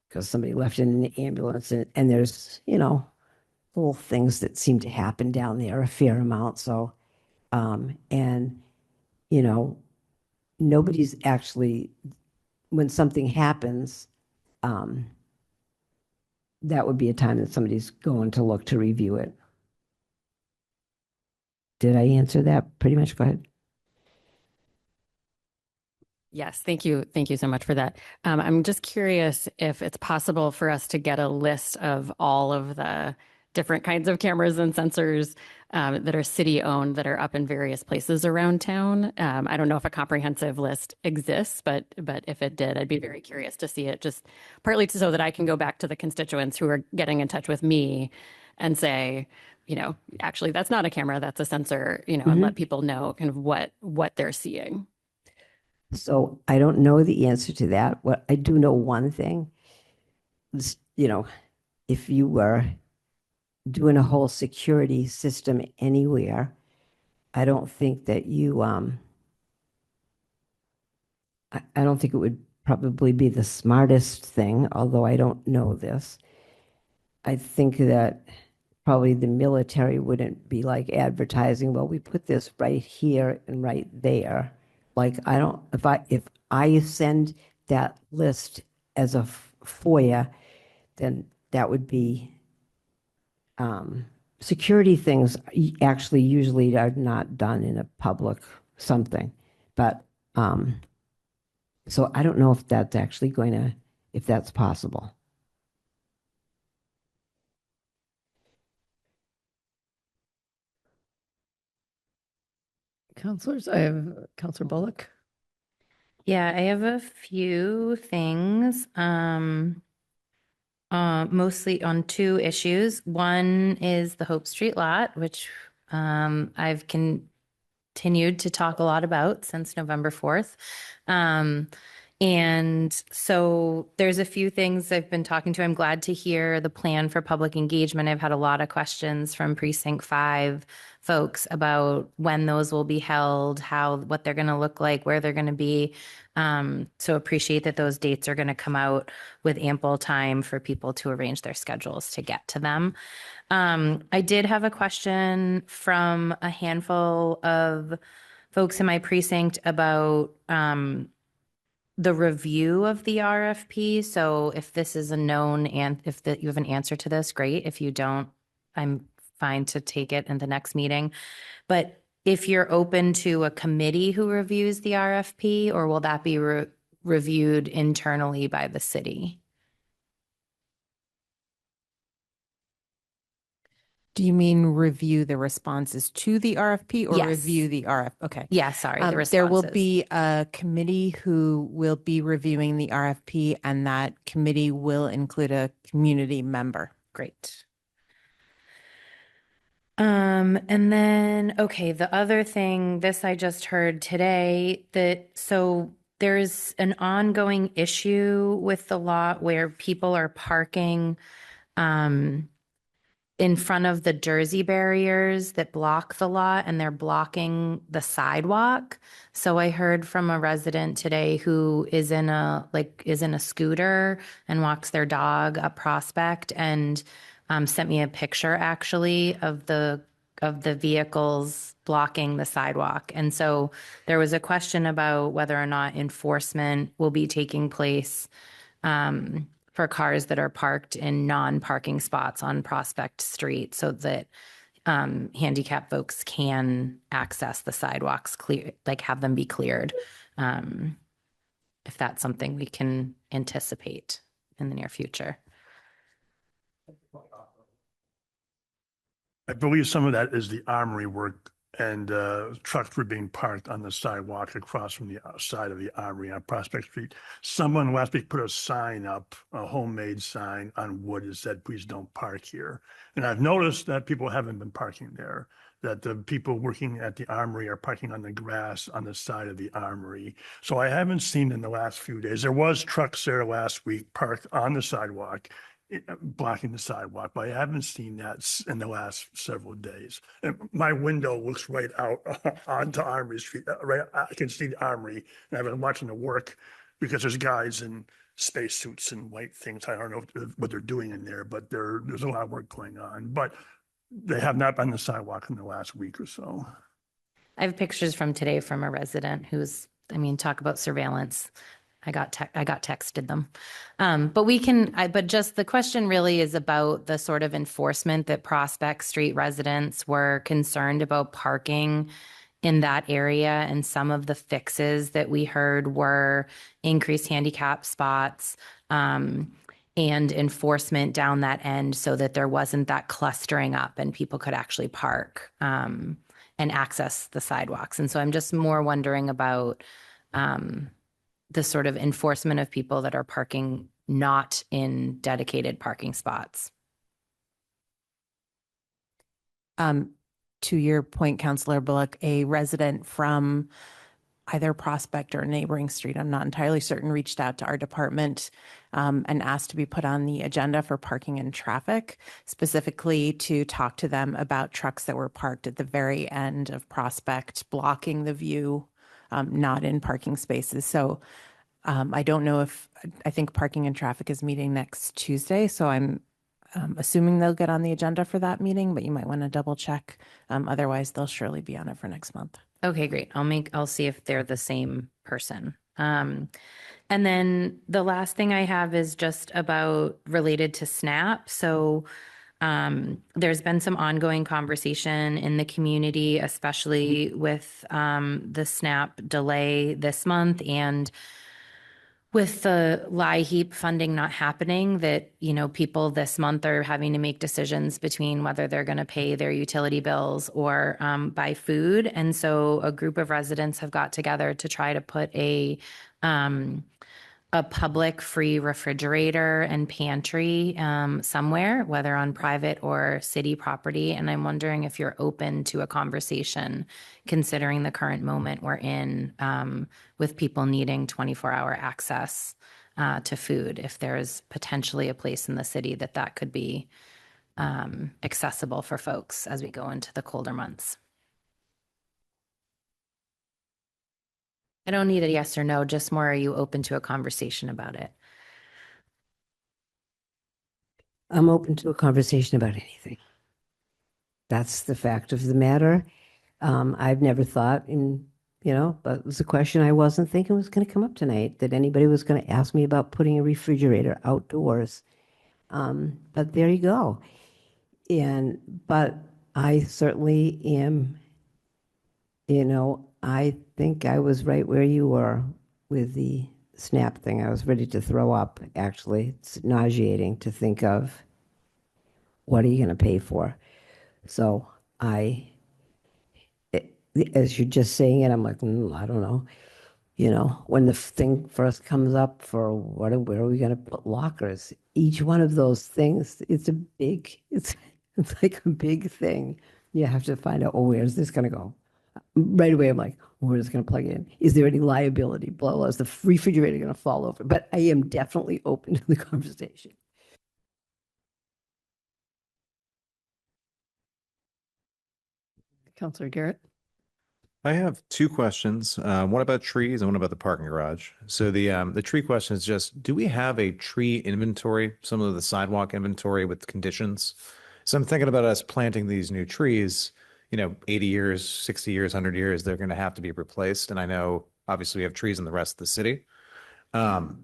because somebody left in an ambulance. And there's, little things that seem to happen down there a fair amount. So, and, nobody's actually, when something happens, that would be a time that somebody's going to look to review it. Did I answer that pretty much? Go ahead. Yes, thank you. Thank you so much for that. I'm just curious if it's possible for us to get a list of all of the different kinds of cameras and sensors that are city-owned that are up in various places around town. I don't know if a comprehensive list exists, but if it did, I'd be very curious to see it, just partly so that I can go back to the constituents who are getting in touch with me and say, actually, that's not a camera, that's a sensor, and let people know kind of what they're seeing. So I don't know the answer to that. What I do know one thing, if you were doing a whole security system anywhere, I don't think that I don't think it would probably be the smartest thing, although I don't know this. I think that probably the military wouldn't be like advertising, well, we put this right here and right there. Like, if I send that list as a FOIA, then that would be, security things actually usually are not done in a public something. But, so I don't know if that's actually if that's possible. Counselors, I have Counselor Bullock. Yeah, I have a few things, mostly on two issues. One is the Hope Street lot, which I've continued to talk a lot about since November 4th. And so there's a few things I've been talking to. I'm glad to hear the plan for public engagement. I've had a lot of questions from Precinct 5 folks about when those will be held, what they're going to look like, where they're going to be. So appreciate that those dates are going to come out with ample time for people to arrange their schedules to get to them. I did have a question from a handful of folks in my precinct about the review of the RFP. So if this is a known and if you have an answer to this, great. If you don't, I'm fine to take it in the next meeting. But if you're open to a committee who reviews the RFP, or will that be reviewed internally by the city? Do you mean review the responses to the RFP or Yes. review the RFP? Okay. Yeah, sorry, the responses. There will be a committee who will be reviewing the RFP, and that committee will include a community member. Great. And then, okay, the other thing, this I just heard today, so there's an ongoing issue with the lot where people are parking in front of the Jersey barriers that block the lot, and they're blocking the sidewalk. So I heard from a resident today who is in a scooter and walks their dog up Prospect, and sent me a picture actually of the vehicles blocking the sidewalk. And so there was a question about whether or not enforcement will be taking place for cars that are parked in non-parking spots on Prospect Street, so that handicapped folks can access the sidewalks, have them be cleared. If that's something we can anticipate in the near future. I believe some of that is the armory work and trucks were being parked on the sidewalk across from the side of the Armory on Prospect Street. Someone last week put a sign up, a homemade sign on wood that said, "Please don't park here." And I've noticed that people haven't been parking there, that the people working at the Armory are parking on the grass on the side of the Armory. So I haven't seen in the last few days. There was trucks there last week parked on the sidewalk, blocking the sidewalk, but I haven't seen that in the last several days. And my window looks right out onto Armory Street, right, I can see the Armory, and I've been watching the work because there's guys in spacesuits and white things. I don't know what they're doing in there, but there's a lot of work going on, but they have not been on the sidewalk in the last week or so. I have pictures from today from a resident who's, I mean, talk about surveillance. I got texted them. But just the question really is about the sort of enforcement that Prospect Street residents were concerned about parking in that area. And some of the fixes that we heard were increased handicap spots, and enforcement down that end so that there wasn't that clustering up and people could actually park, and access the sidewalks. And so I'm just more wondering about, the sort of enforcement of people that are parking not in dedicated parking spots. To your point, Councillor Bullock, a resident from either Prospect or neighboring street, I'm not entirely certain, reached out to our department and asked to be put on the agenda for parking and traffic, specifically to talk to them about trucks that were parked at the very end of Prospect, blocking the view, not in parking spaces. So I don't know if, I think parking and traffic is meeting next Tuesday, so I'm assuming they'll get on the agenda for that meeting, but you might want to double check. Otherwise, they'll surely be on it for next month. Okay, great. I'll see if they're the same person. And then the last thing I have is just about related to SNAP. So there's been some ongoing conversation in the community, especially with the SNAP delay this month and with the LIHEAP funding not happening, that, you know, people this month are having to make decisions between whether they're going to pay their utility bills or buy food. And so a group of residents have got together to try to put a public free refrigerator and pantry somewhere, whether on private or city property. And I'm wondering if you're open to a conversation, considering the current moment we're in, with people needing 24-hour access to food, if there's potentially a place in the city that could be accessible for folks as we go into the colder months. I don't need a yes or no, just more, are you open to a conversation about it? I'm open to a conversation about anything. That's the fact of the matter. I've never thought but it was a question I wasn't thinking was going to come up tonight, that anybody was going to ask me about putting a refrigerator outdoors. But there you go. But I certainly am, I think I was right where you were with the SNAP thing. I was ready to throw up, actually. It's nauseating to think of, what are you going to pay for? So as you're just saying it, I'm like, I don't know. When the thing first comes up for where are we going to put lockers? Each one of those things, it's like a big thing. You have to find out, where's this going to go? Right away, I'm like, where's it going to plug in? Is there any liability? Blah, blah. Is the refrigerator going to fall over? But I am definitely open to the conversation. Councillor Garrett. I have two questions, one about trees and one about the parking garage. So the tree question is just, do we have a tree inventory, some of the sidewalk inventory with conditions? So I'm thinking about us planting these new trees, 80 years, 60 years, 100 years, they're going to have to be replaced. And I know, obviously, we have trees in the rest of the city. And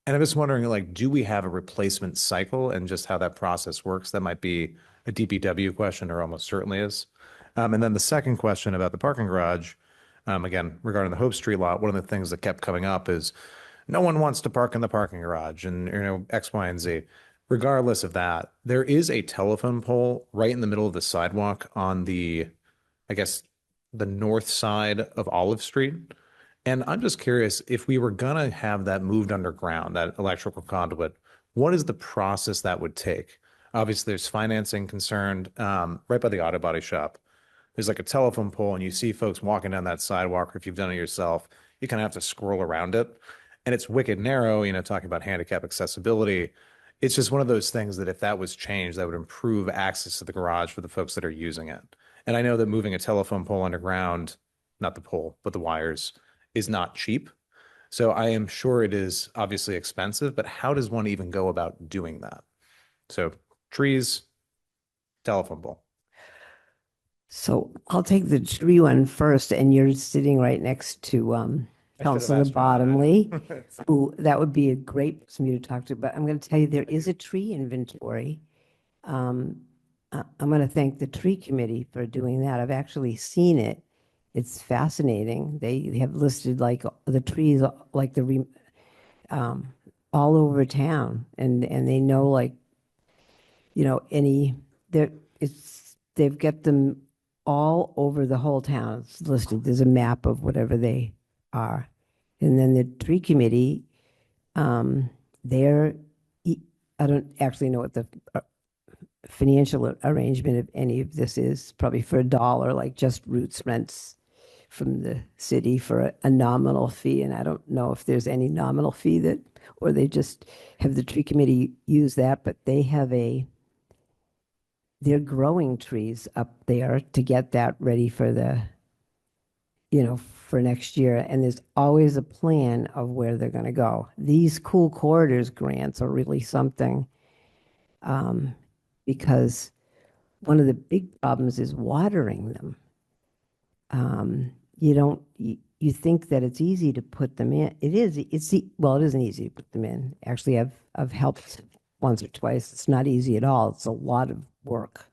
I'm just wondering, do we have a replacement cycle and just how that process works? That might be a DPW question, or almost certainly is. And then the second question about the parking garage, again, regarding the Hope Street lot, one of the things that kept coming up is no one wants to park in the parking garage and, X, Y, and Z. Regardless of that, there is a telephone pole right in the middle of the sidewalk on the, I guess, the north side of Olive Street. And I'm just curious, if we were gonna have that moved underground, that electrical conduit, what is the process that would take? Obviously, there's financing concerned, right by the auto body shop. There's like a telephone pole and you see folks walking down that sidewalk, or if you've done it yourself, you kind of have to scroll around it. And it's wicked narrow, talking about handicap accessibility. It's just one of those things that if that was changed, that would improve access to the garage for the folks that are using it. And I know that moving a telephone pole underground, not the pole, but the wires, is not cheap. So I am sure it is obviously expensive, but how does one even go about doing that? So trees, telephone pole. So I'll take the tree one first, and you're sitting right next to Councilor Bottomley, who that would be a great person for you to talk to. But I'm going to tell you, there is a tree inventory. I'm going to thank the tree committee for doing that. I've actually seen it. It's fascinating. They have listed like the trees, like all over town, and they know like they've got them all over the whole town. It's listed. There's a map of whatever they are. And then the tree committee, they're, I don't actually know what the financial arrangement of any of this is, probably for $1, like just Roots rents from the city for a nominal fee. And I don't know if there's any nominal fee or they just have the tree committee use that, but they're growing trees up there to get that ready for for next year. And there's always a plan of where they're going to go. These cool corridors grants are really something, because one of the big problems is watering them. You think that it's easy to put them in. It isn't easy to put them in. Actually, I've helped once or twice. It's not easy at all. It's a lot of work.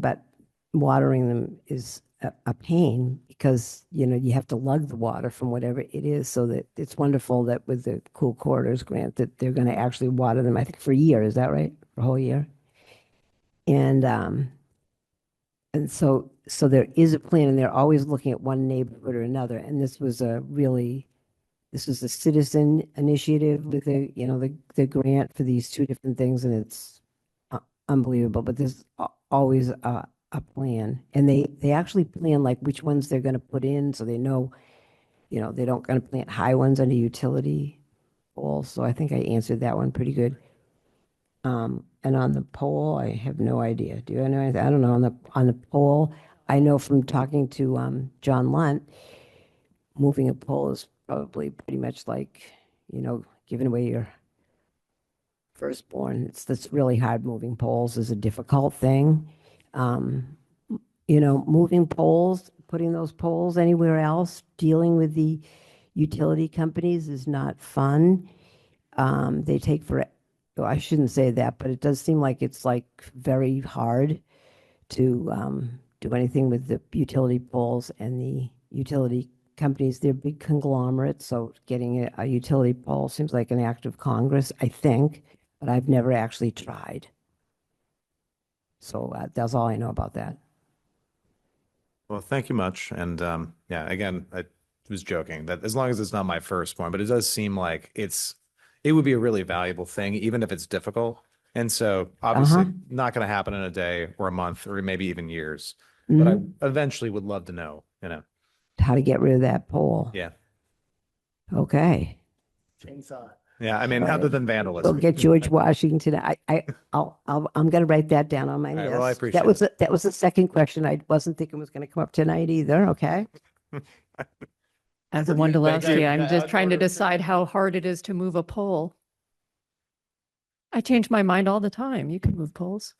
But watering them is a pain because, you have to lug the water from whatever it is. So that it's wonderful that with the Cool Corridors grant that they're going to actually water them, I think for a year. Is that right? For a whole year? And so there is a plan, and they're always looking at one neighborhood or another. And this was a citizen initiative with the grant for these two different things, and it's unbelievable. But there's always a plan, and they actually plan like which ones they're going to put in, so they know, they don't going to plant high ones under utility poles. So I think I answered that one pretty good. And on the pole, I have no idea. Do you know anything? I don't know. On the pole, I know from talking to John Lunt, moving a pole is probably pretty much like, giving away your firstborn. That's really hard. Moving poles is a difficult thing. Moving poles, putting those poles anywhere else, dealing with the utility companies is not fun. They take I shouldn't say that, but it does seem like it's like very hard to do anything with the utility poles and the utility companies. They're big conglomerates, so getting a utility pole seems like an act of Congress, I think, but I've never actually tried. So that's all I know about that. Well, thank you much. And yeah, again, I was joking that as long as it's not my firstborn, but it does seem like it would be a really valuable thing, even if it's difficult. And so obviously not going to happen in a day or a month or maybe even years, but I eventually would love to know, how to get rid of that pole. Yeah. Okay. Chainsaw. Yeah. I mean, other than Go vandalism. get George Washington. I'm going to write that down on my list. Well, I appreciate that was the second question. I wasn't thinking was going to come up tonight either. Okay. As a Wonderlowski, Thank you. I'm just trying to decide how hard it is to move a pole. I change my mind all the time. You can move poles.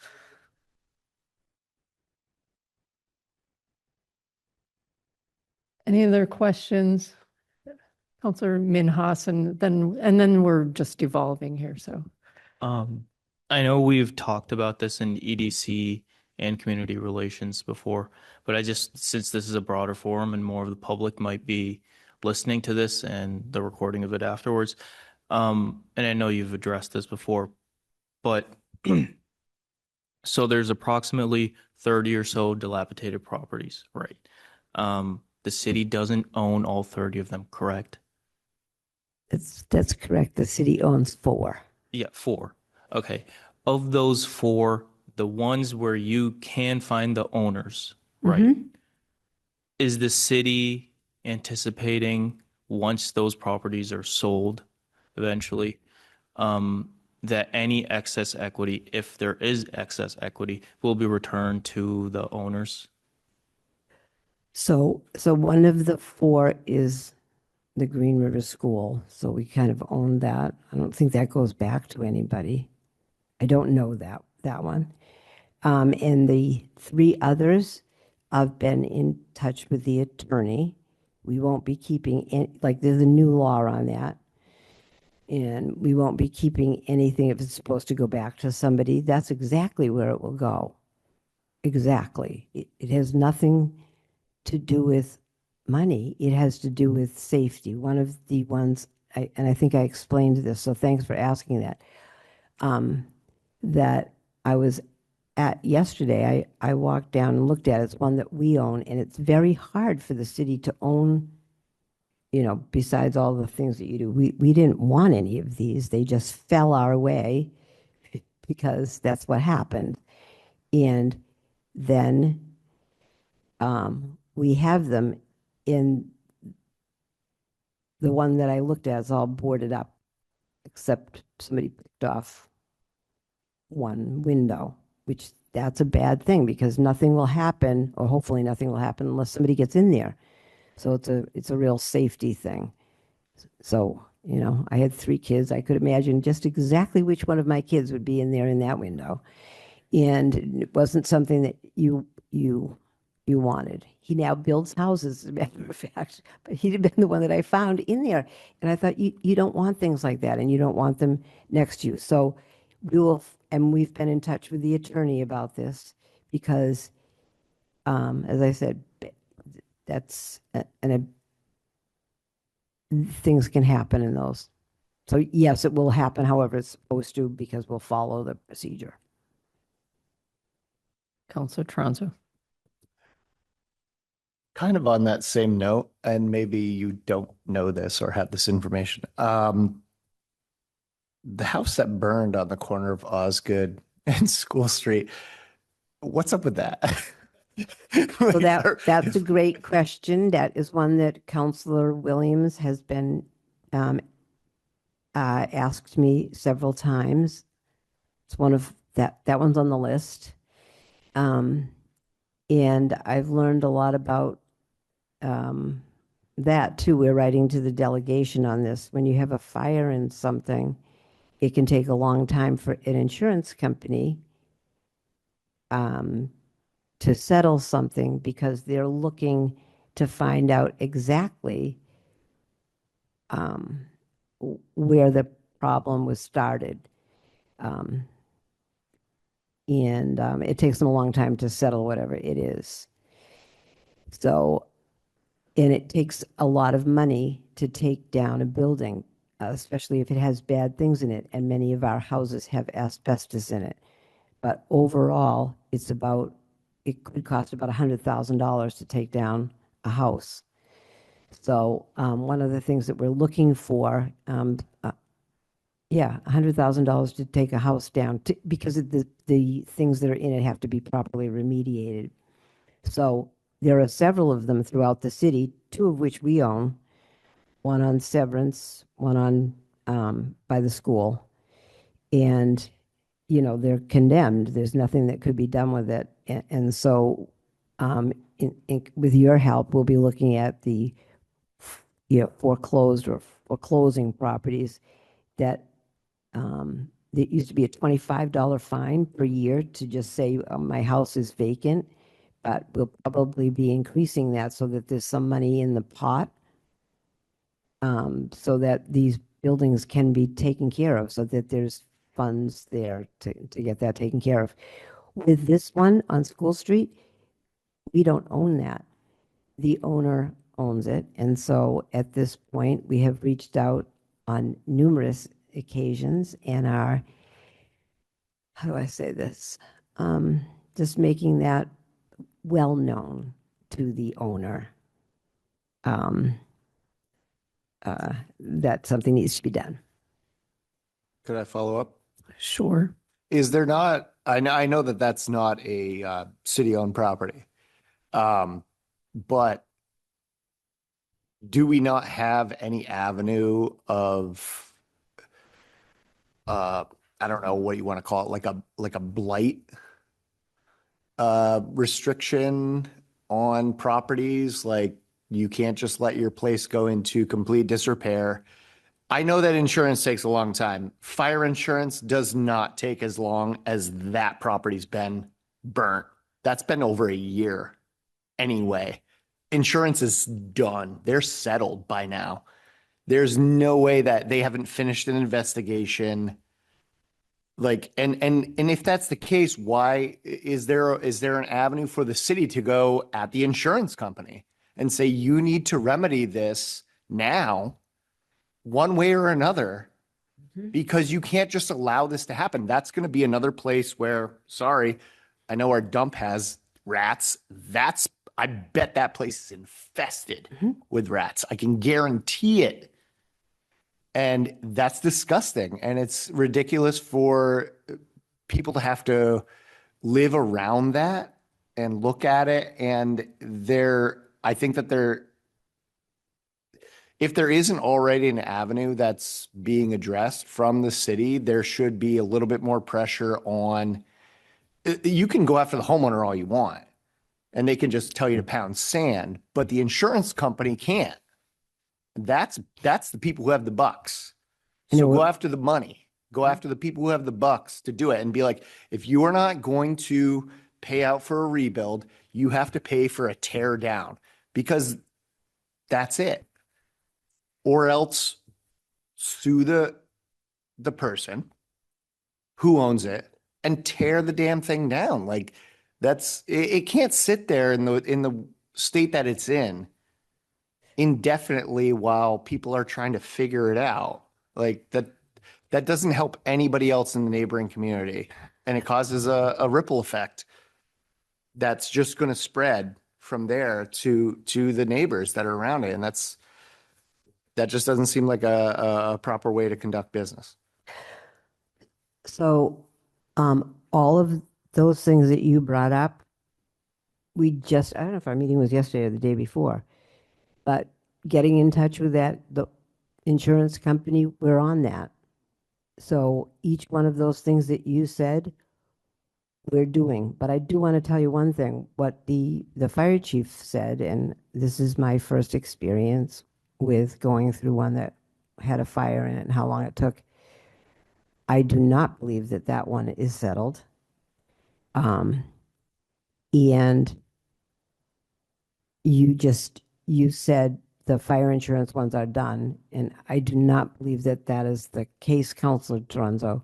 Any other questions? Counselor Minhas, and then we're just evolving here, so. I know we've talked about this in EDC and community relations before, but since this is a broader forum and more of the public might be listening to this and the recording of it afterwards, and I know you've addressed this before, but So there's approximately 30 or so dilapidated properties, right? The city doesn't own all 30 of them, correct? That's correct. The city owns 4. Yeah, 4. Okay. Of those 4, the ones where you can find the owners, right? Mhm. Is the city anticipating once those properties are sold eventually, that any excess equity, if there is excess equity, will be returned to the owners? So one of the 4 is the Green River School. So we kind of own that. I don't think that goes back to anybody. I don't know that one. And the 3 others, I've been in touch with the attorney. We won't be keeping, like, there's a new law on that. And we won't be keeping anything if it's supposed to go back to somebody. That's exactly where it will go. Exactly. It has nothing to do with money. It has to do with safety. One of the ones, and I think I explained this, so thanks for asking that, that I was at yesterday. I walked down and looked at it. It's one that we own, and it's very hard for the city to own, besides all the things that you do. We didn't want any of these. They just fell our way because that's what happened. And then we have them in the one that I looked at is all boarded up, except somebody picked off one window, which that's a bad thing because nothing will happen, or hopefully nothing will happen unless somebody gets in there. So it's a real safety thing. So, I had 3 kids. I could imagine just exactly which one of my kids would be in there in that window. And it wasn't something that you wanted. He now builds houses, as a matter of fact, but he'd have been the one that I found in there. And I thought, you don't want things like that, and you don't want them next to you. So we've been in touch with the attorney about this because, as I said, that's, things can happen in those. So yes, it will happen however it's supposed to because we'll follow the procedure. Counselor Tronzo. Kind of on that same note, and maybe you don't know this or have this information. The house that burned on the corner of Osgood and School Street, what's up with that? So that's a great question. That is one that Counselor Williams has been asked me several times. It's one of that one's on the list. And I've learned a lot about that too. We're writing to the delegation on this. When you have a fire in something, it can take a long time for an insurance company to settle something because they're looking to find out exactly where the problem was started. And it takes them a long time to settle whatever it is. So, and it takes a lot of money to take down a building, especially if it has bad things in it. And many of our houses have asbestos in it. But overall, it could cost about $100,000 to take down a house. So one of the things that we're looking for, $100,000 to take a house down because of the things that are in it have to be properly remediated. So there are several of them throughout the city, 2 of which we own, one on Severance, one on by the school. And, they're condemned. There's nothing that could be done with it. And so with your help, we'll be looking at the foreclosed or foreclosing properties that there used to be a $25 fine per year to just say my house is vacant, but we'll probably be increasing that so that there's some money in the pot so that these buildings can be taken care of, so that there's funds there to get that taken care of. With this one on School Street, we don't own that. The owner owns it. And so at this point, we have reached out on numerous occasions and how do I say this? just making that well known to the owner. That something needs to be done. Could I follow up? Sure. Is there not, I know that that's not a city-owned property. But do we not have any avenue of, I don't know what you want to call it, like a blight restriction on properties? Like you can't just let your place go into complete disrepair. I know that insurance takes a long time. Fire insurance does not take as long as that property's been burnt. That's been over a year anyway. Insurance is done. They're settled by now. There's no way that they haven't finished an investigation. Like, and if that's the case, why is there an avenue for the city to go at the insurance company and say, you need to remedy this now, one way or another, because you can't just allow this to happen. That's going to be another place where, sorry, I know our dump has rats. I bet that place is infested with rats. I can guarantee it. And that's disgusting. And it's ridiculous for people to have to live around that and look at it. And I think that if there isn't already an avenue that's being addressed from the city, there should be a little bit more pressure on. You can go after the homeowner all you want, and they can just tell you to pound sand, but the insurance company can't. That's the people who have the bucks. So go after the money. Go after the people who have the bucks to do it and be like, if you are not going to pay out for a rebuild, you have to pay for a tear down, because that's it. Or else sue the person who owns it and tear the damn thing down. Like it can't sit there in the state that it's in indefinitely while people are trying to figure it out. Like that doesn't help anybody else in the neighboring community. And it causes a ripple effect that's just going to spread from there to the neighbors that are around it. And that just doesn't seem like a proper way to conduct business. So, all of those things that you brought up, I don't know if our meeting was yesterday or the day before, but getting in touch with the insurance company, we're on that. So each one of those things that you said, we're doing. But I do want to tell you one thing, what the fire chief said, and this is my first experience with going through one that had a fire in it and how long it took. I do not believe that one is settled. And you said the fire insurance ones are done, and I do not believe that is the case, Councilor Toronzo.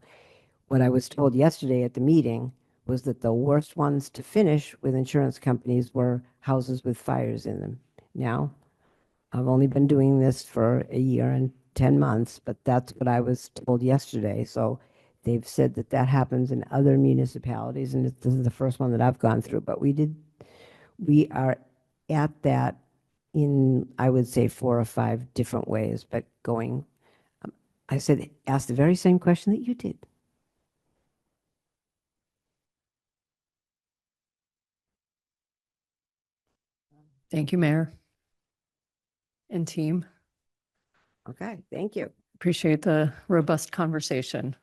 What I was told yesterday at the meeting was that the worst ones to finish with insurance companies were houses with fires in them. Now, I've only been doing this for a year and 10 months, but that's what I was told yesterday. So they've said that happens in other municipalities, and this is the first one that I've gone through. But we are at that in, I would say, 4 or 5 different ways, but going, ask the very same question that you did. Thank you, Mayor and team. Okay, thank you. Appreciate the robust conversation.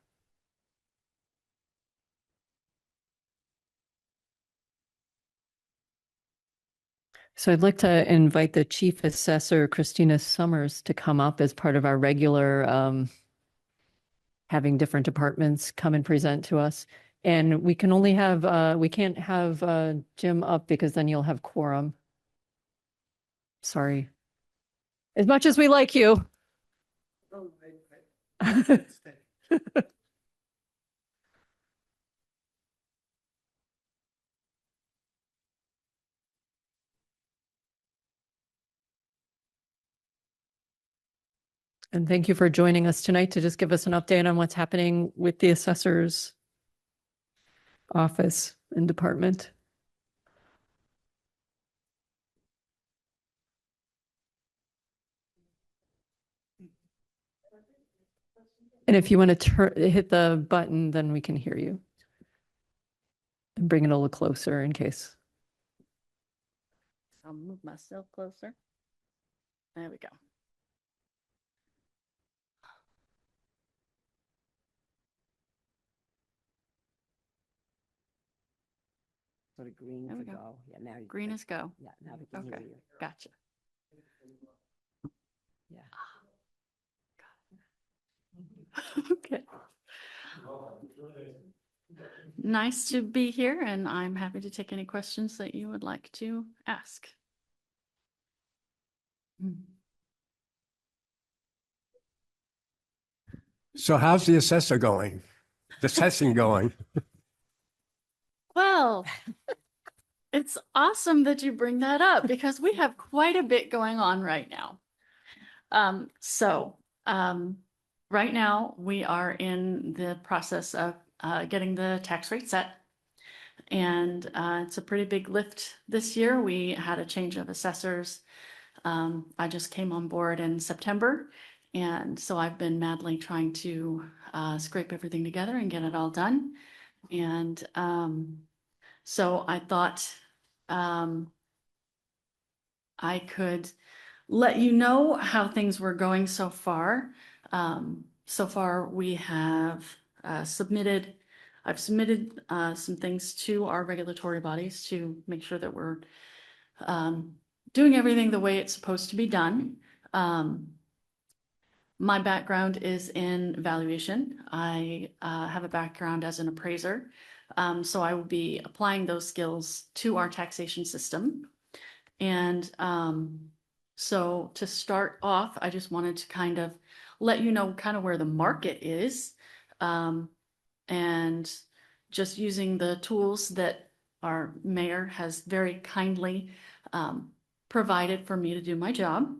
So I'd like to invite the Chief Assessor, Christina Summers, to come up as part of our regular having different departments come and present to us. And we can only have, we can't have Jim up because then you'll have quorum. Sorry. As much as we like you. And thank you for joining us tonight to just give us an update on what's happening with the assessors. office and department. And if you want to hit the button, then we can hear you. And bring it a little closer in case. I'll move myself closer. There we go. Sort of green There we to go. go. Yeah, now. Green is go. Yeah, now we can hear Okay, you. gotcha. Yeah. Okay. Nice to be here, and I'm happy to take any questions that you would like to ask. So how's the assessor going? The assessing going? Well, it's awesome that you bring that up because we have quite a bit going on right now. Right now we are in the process of getting the tax rate set. And it's a pretty big lift this year. We had a change of assessors. I just came on board in September. And so I've been madly trying to scrape everything together and get it all done. And so I thought I could let you know how things were going so far. So far, we have I've submitted some things to our regulatory bodies to make sure that we're doing everything the way it's supposed to be done. My background is in valuation. I have a background as an appraiser. So I will be applying those skills to our taxation system. And so to start off, I just wanted to kind of let you know kind of where the market is, and just using the tools that our mayor has very kindly provided for me to do my job.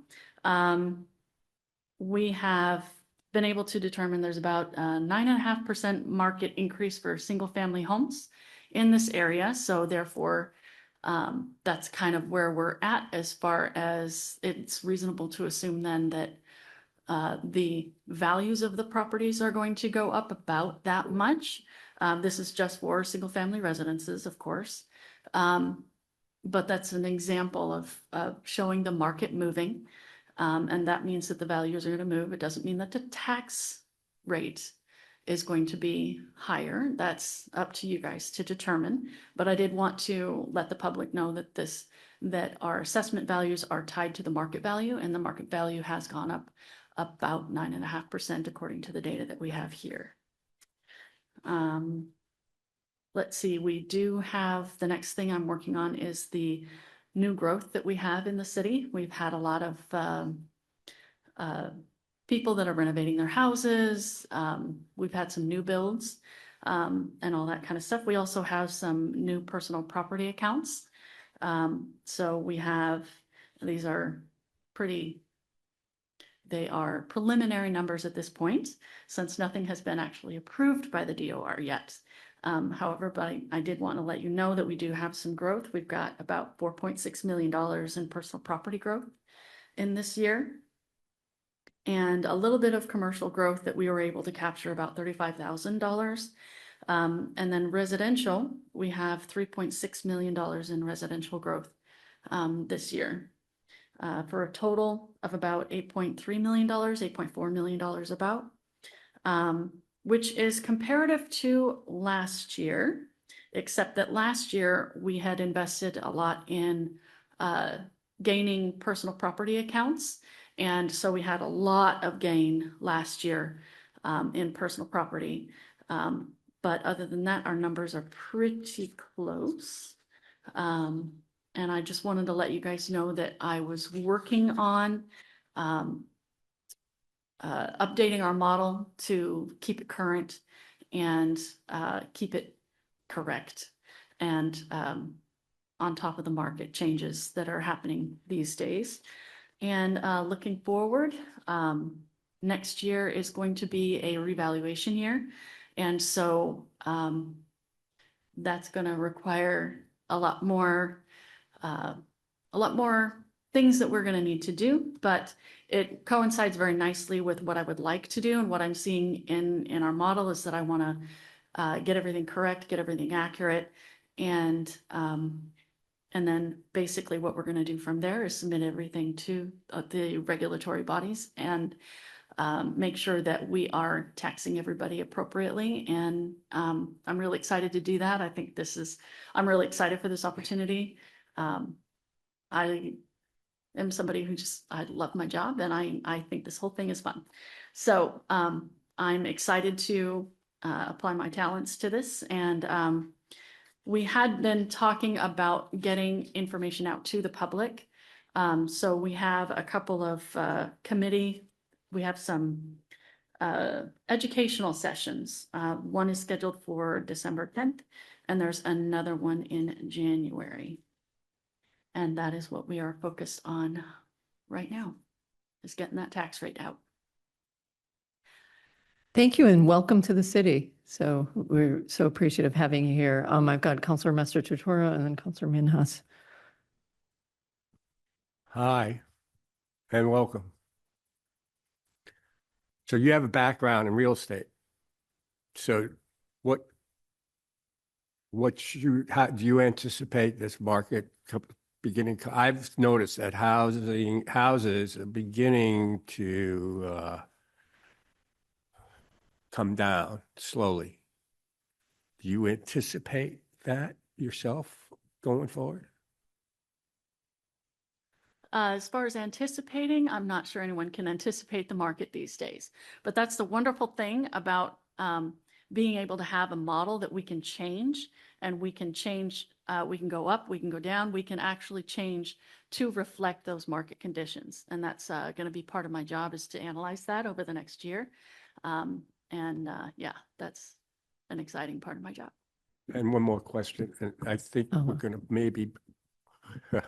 We have been able to determine there's about a 9.5% market increase for single family homes in this area. So therefore, that's kind of where we're at as far as it's reasonable to assume then that the values of the properties are going to go up about that much. This is just for single family residences, of course. But that's an example of showing the market moving. And that means that the values are going to move. It doesn't mean that the tax rate is going to be higher. That's up to you guys to determine. But I did want to let the public know that our assessment values are tied to the market value, and the market value has gone up about 9.5% according to the data that we have here. Let's see, we do have, the next thing I'm working on is the new growth that we have in the city. We've had a lot of people that are renovating their houses. We've had some new builds and all that kind of stuff. We also have some new personal property accounts. So we have, these are they are preliminary numbers at this point, since nothing has been actually approved by the DOR yet. However, but I did want to let you know that we do have some growth. We've got about $4.6 million in personal property growth in this year, and a little bit of commercial growth that we were able to capture, about $35,000. And then residential, we have $3.6 million in residential growth this year, for a total of about $8.3 million, $8.4 million about, which is comparative to last year, except that last year we had invested a lot in gaining personal property accounts. And so we had a lot of gain last year in personal property. But other than that, our numbers are pretty close. And I just wanted to let you guys know that I was working on updating our model to keep it current and keep it correct and on top of the market changes that are happening these days. And looking forward, next year is going to be a revaluation year. And so that's going to require a lot more things that we're going to need to do, but it coincides very nicely with what I would like to do, and what I'm seeing in our model is that I want to get everything correct, get everything accurate, and then basically what we're going to do from there is submit everything to the regulatory bodies and make sure that we are taxing everybody appropriately. And I'm really excited to do that. I'm really excited for this opportunity. I am somebody who I love my job, and I think this whole thing is fun. So I'm excited to apply my talents to this. And we had been talking about getting information out to the public. So we have a couple of we have some educational sessions. One is scheduled for December 10th, and there's another one in January. And that is what we are focused on right now, is getting that tax rate out. Thank you and welcome to the city. So we're so appreciative having you here. I've got Councilor Master Tutora and then Councilor Minhas. Hi, and welcome. So you have a background in real estate. So how do you anticipate this market beginning? I've noticed that houses are beginning to come down slowly. Do you anticipate that yourself going forward? As far as anticipating, I'm not sure anyone can anticipate the market these days. But that's the wonderful thing about being able to have a model that we can change, and we can change, we can go up, we can go down, we can actually change to reflect those market conditions. And that's going to be part of my job, is to analyze that over the next year. Yeah, that's an exciting part of my job. And one more question, and I think we're going to maybe, of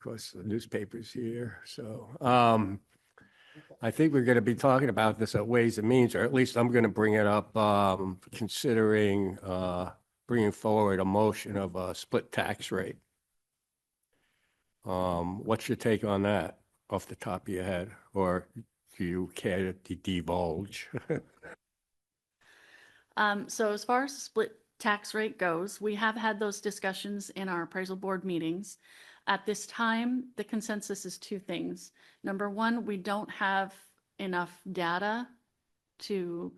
course, the newspaper's here. So I think we're going to be talking about this at Ways and Means, or at least I'm going to bring it up, considering bringing forward a motion of a split tax rate. What's your take on that off the top of your head, or do you care to divulge? So as far as the split tax rate goes, we have had those discussions in our appraisal board meetings. At this time, the consensus is two things. Number one, we don't have enough data to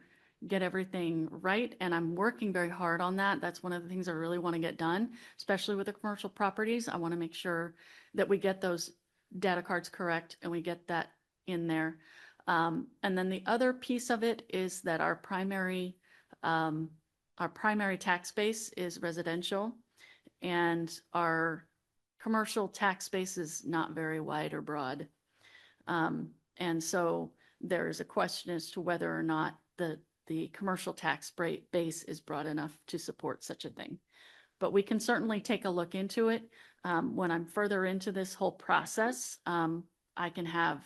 get everything right, and I'm working very hard on that. That's one of the things I really want to get done, especially with the commercial properties. I want to make sure that we get those data cards correct and we get that in there. And then the other piece of it is that our primary tax base is residential, and our commercial tax base is not very wide or broad. And so there is a question as to whether or not the commercial tax base is broad enough to support such a thing. But we can certainly take a look into it. When I'm further into this whole process, I can have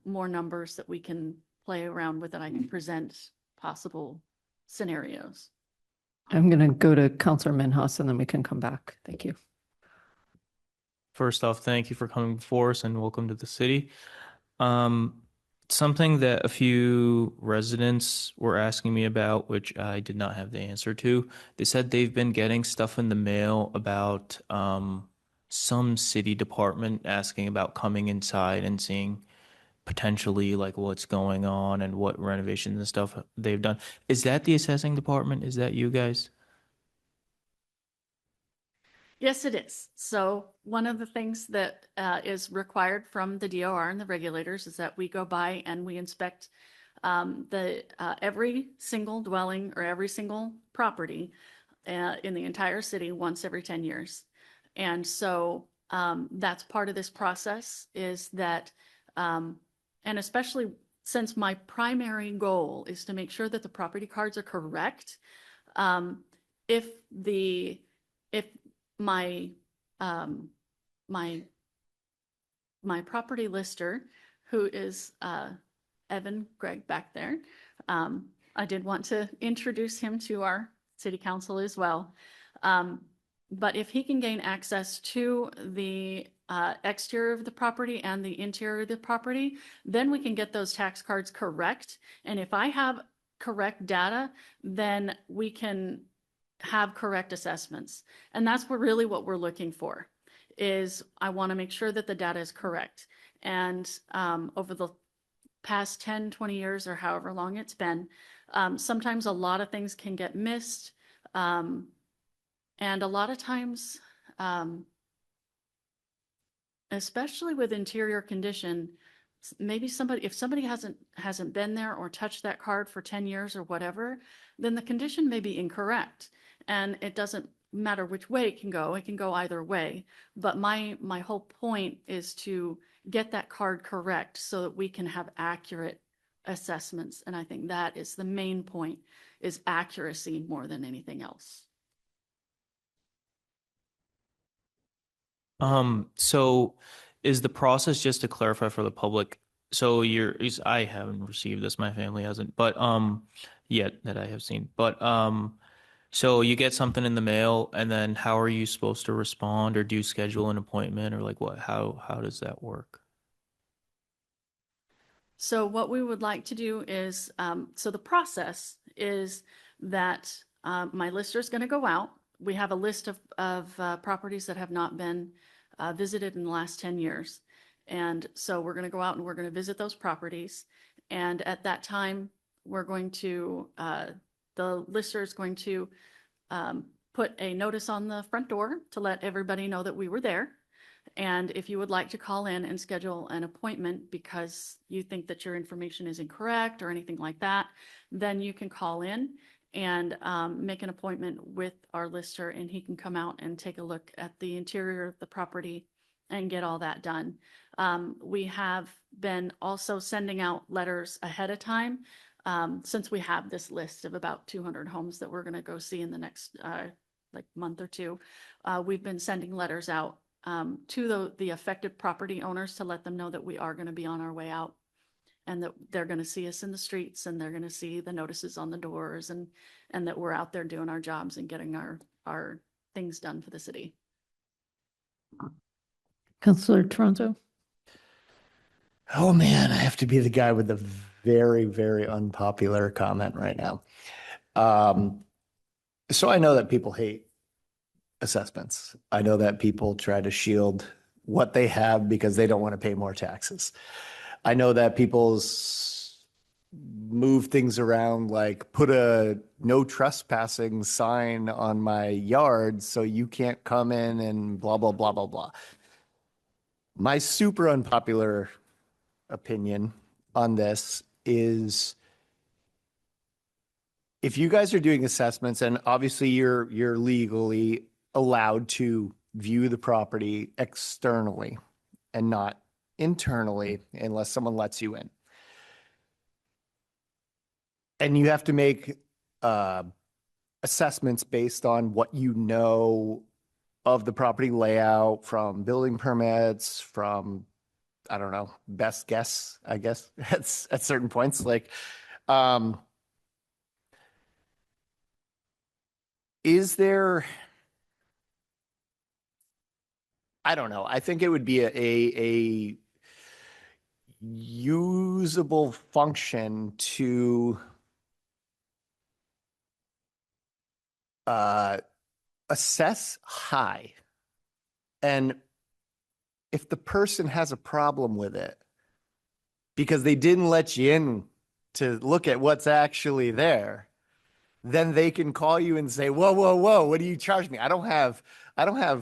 more numbers that we can play around with, and I can present possible scenarios. I'm going to go to Councilor Minhas and then we can come back. Thank you. First off, thank you for coming before us and welcome to the city. Something that a few residents were asking me about, which I did not have the answer to, they said they've been getting stuff in the mail about some city department asking about coming inside and seeing potentially like what's going on and what renovations and stuff they've done. Is that the assessing department? Is that you guys? Yes, it is. So one of the things that is required from the DOR and the regulators is that we go by and we inspect every single dwelling or every single property in the entire city once every 10 years. And so that's part of this process, is that, and especially since my primary goal is to make sure that the property cards are correct, if my property lister, who is Evan Gregg back there, I did want to introduce him to city council as well. But if he can gain access to the exterior of the property and the interior of the property, then we can get those tax cards correct. And if I have correct data, then we can have correct assessments. And that's really what we're looking for, is I want to make sure that the data is correct. And over the past 10, 20 years or however long it's been, sometimes a lot of things can get missed. And a lot of times, especially with interior condition, maybe if somebody hasn't been there or touched that card for 10 years or whatever, then the condition may be incorrect. And it doesn't matter which way it can go either way. But my whole point is to get that card correct so that we can have accurate assessments. And I think that is the main point, is accuracy more than anything else. So is the process, just to clarify for the public, so I haven't received this, my family hasn't, but yet that I have seen. But so you get something in the mail, and then how are you supposed to respond, or do you schedule an appointment, or like what, how does that work? So what we would like to do is, so the process is that my lister is going to go out. We have a list of properties that have not been visited in the last 10 years. And so we're going to go out and we're going to visit those properties. And at that time, we're going to, the lister is going to put a notice on the front door to let everybody know that we were there. And if you would like to call in and schedule an appointment because you think that your information is incorrect or anything like that, then you can call in and make an appointment with our lister, and he can come out and take a look at the interior of the property and get all that done. We have been also sending out letters ahead of time, since we have this list of about 200 homes that we're going to go see in the next like month or two. We've been sending letters out to the affected property owners to let them know that we are going to be on our way out, and that they're going to see us in the streets, and they're going to see the notices on the doors, and that we're out there doing our jobs and getting our things done for the city. Councilor Toronto. Oh man, I have to be the guy with the very, very unpopular comment right now. So I know that people hate assessments. I know that people try to shield what they have because they don't want to pay more taxes. I know that people's move things around, like put a no trespassing sign on my yard so you can't come in and blah, blah, blah, blah, blah. My super unpopular opinion on this is, if you guys are doing assessments, and obviously you're legally allowed to view the property externally and not internally unless someone lets you in. And you have to make assessments based on what you know of the property layout, from building permits, from, I don't know, best guess, I guess, at certain points. Like, is there, I don't know. I think it would be a usable function to assess high. And if the person has a problem with it because they didn't let you in to look at what's actually there, then they can call you and say, whoa, whoa, whoa, what do you charge me? I don't have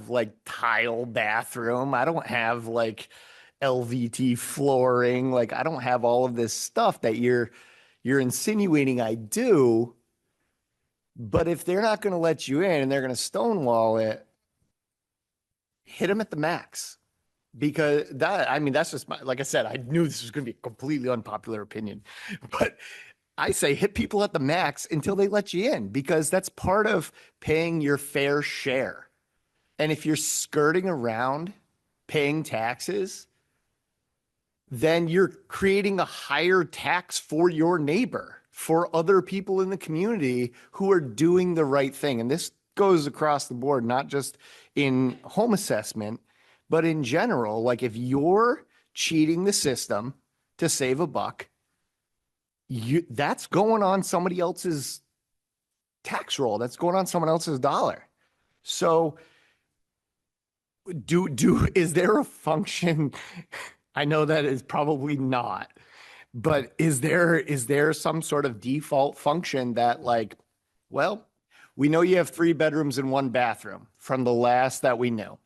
like tile bathroom. I don't have like LVT flooring. Like, I don't have all of this stuff that you're insinuating I do. But if they're not going to let you in and they're going to stonewall it, hit them at the max. Because that, I mean, that's just like I said, I knew this was going to be a completely unpopular opinion, but I say hit people at the max until they let you in, because that's part of paying your fair share. And if you're skirting around paying taxes, then you're creating a higher tax for your neighbor. for other people in the community who are doing the right thing. And this goes across the board, not just in home assessment, but in general. Like if you're cheating the system to save a buck, that's going on somebody else's tax roll. That's going on someone else's dollar. So is there a function? I know that is probably not, but is there some sort of default function that like, well, we know you have 3 bedrooms and 1 bathroom from the last that we knew.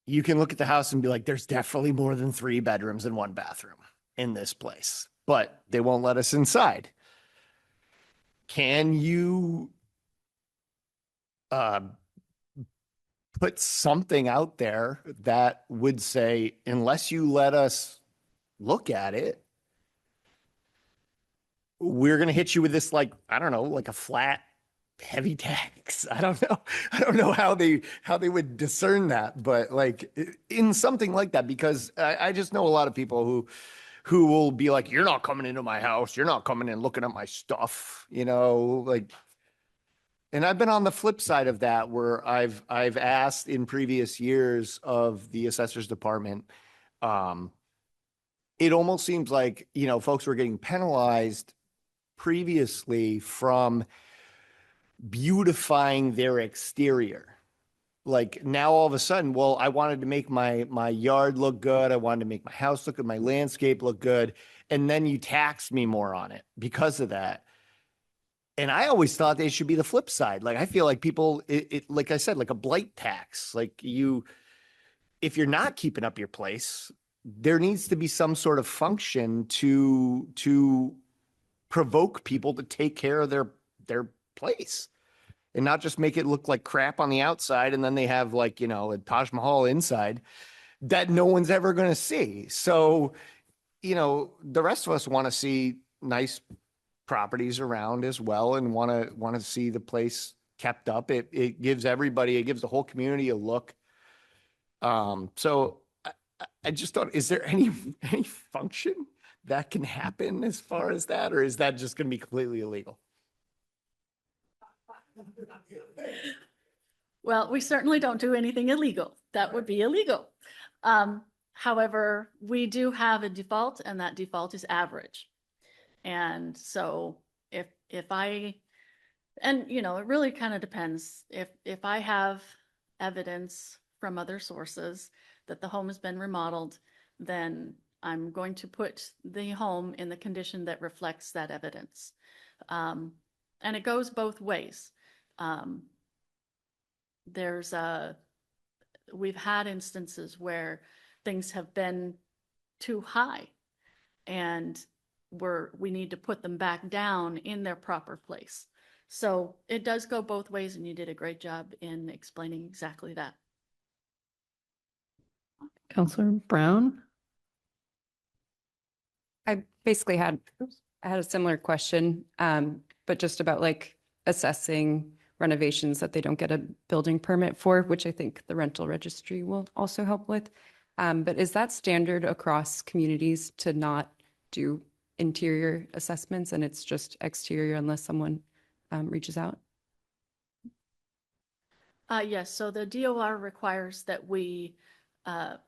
You can look at the house and be like, there's definitely more than 3 bedrooms and 1 bathroom in this place, but they won't let us inside. Can you put something out there that would say, unless you let us look at it, we're going to hit you with this, like, I don't know, like a flat heavy tax. I don't know how they would discern that, but like in something like that, because I just know a lot of people who will be like, you're not coming into my house. You're not coming in looking at my stuff, like. And I've been on the flip side of that, where I've asked in previous years of the assessor's department. It almost seems like, folks were getting penalized previously from beautifying their exterior. Like now all of a sudden, well, I wanted to make my yard look good. I wanted to make my house look good, my landscape look good. And then you tax me more on it because of that. And I always thought they should be the flip side. Like, I feel like people, like I said, like a blight tax, like if you're not keeping up your place, there needs to be some sort of function to provoke people to take care of their place and not just make it look like crap on the outside. And then they have like, a Taj Mahal inside that no one's ever going to see. So, the rest of us want to see nice properties around as well and want to see the place kept up. It gives the whole community a look. So I just thought, is there any function that can happen as far as that, or is that just going to be completely illegal? Well, we certainly don't do anything illegal. That would be illegal. However, we do have a default, and that default is average. And so it really kind of depends. If I have evidence from other sources that the home has been remodeled, then I'm going to put the home in the condition that reflects that evidence. And it goes both ways. We've had instances where things have been too high and we need to put them back down in their proper place. So it does go both ways, and you did a great job in explaining exactly that. Counselor Brown? I basically had a similar question, but just about like assessing renovations that they don't get a building permit for, which I think the rental registry will also help with. But is that standard across communities to not do interior assessments and it's just exterior unless someone reaches out? Yes, so the DOR requires that we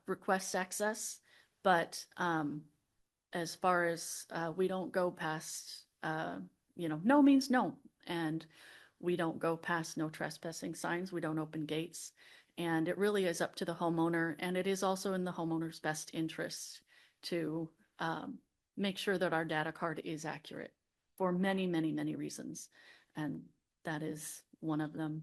request access, but as far as we don't go past, no means no. And we don't go past no trespassing signs. We don't open gates. And it really is up to the homeowner. And it is also in the homeowner's best interest to make sure that our data card is accurate for many, many, many reasons. And that is one of them.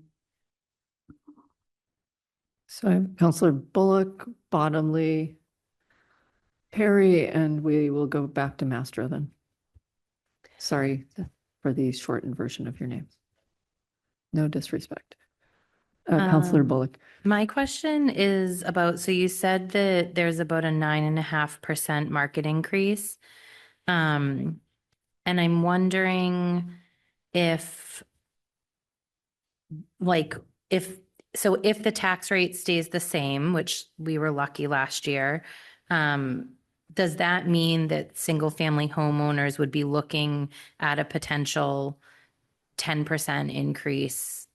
So I have Counselor Bullock, Bottomley, Perry, and we will go back to Mastro then. Sorry for the shortened version of your name. No disrespect. Counselor Bullock. My question is about, so you said that there's about a 9.5% market increase. And I'm wondering if the tax rate stays the same, which we were lucky last year, does that mean that single family homeowners would be looking at a potential 10% increase?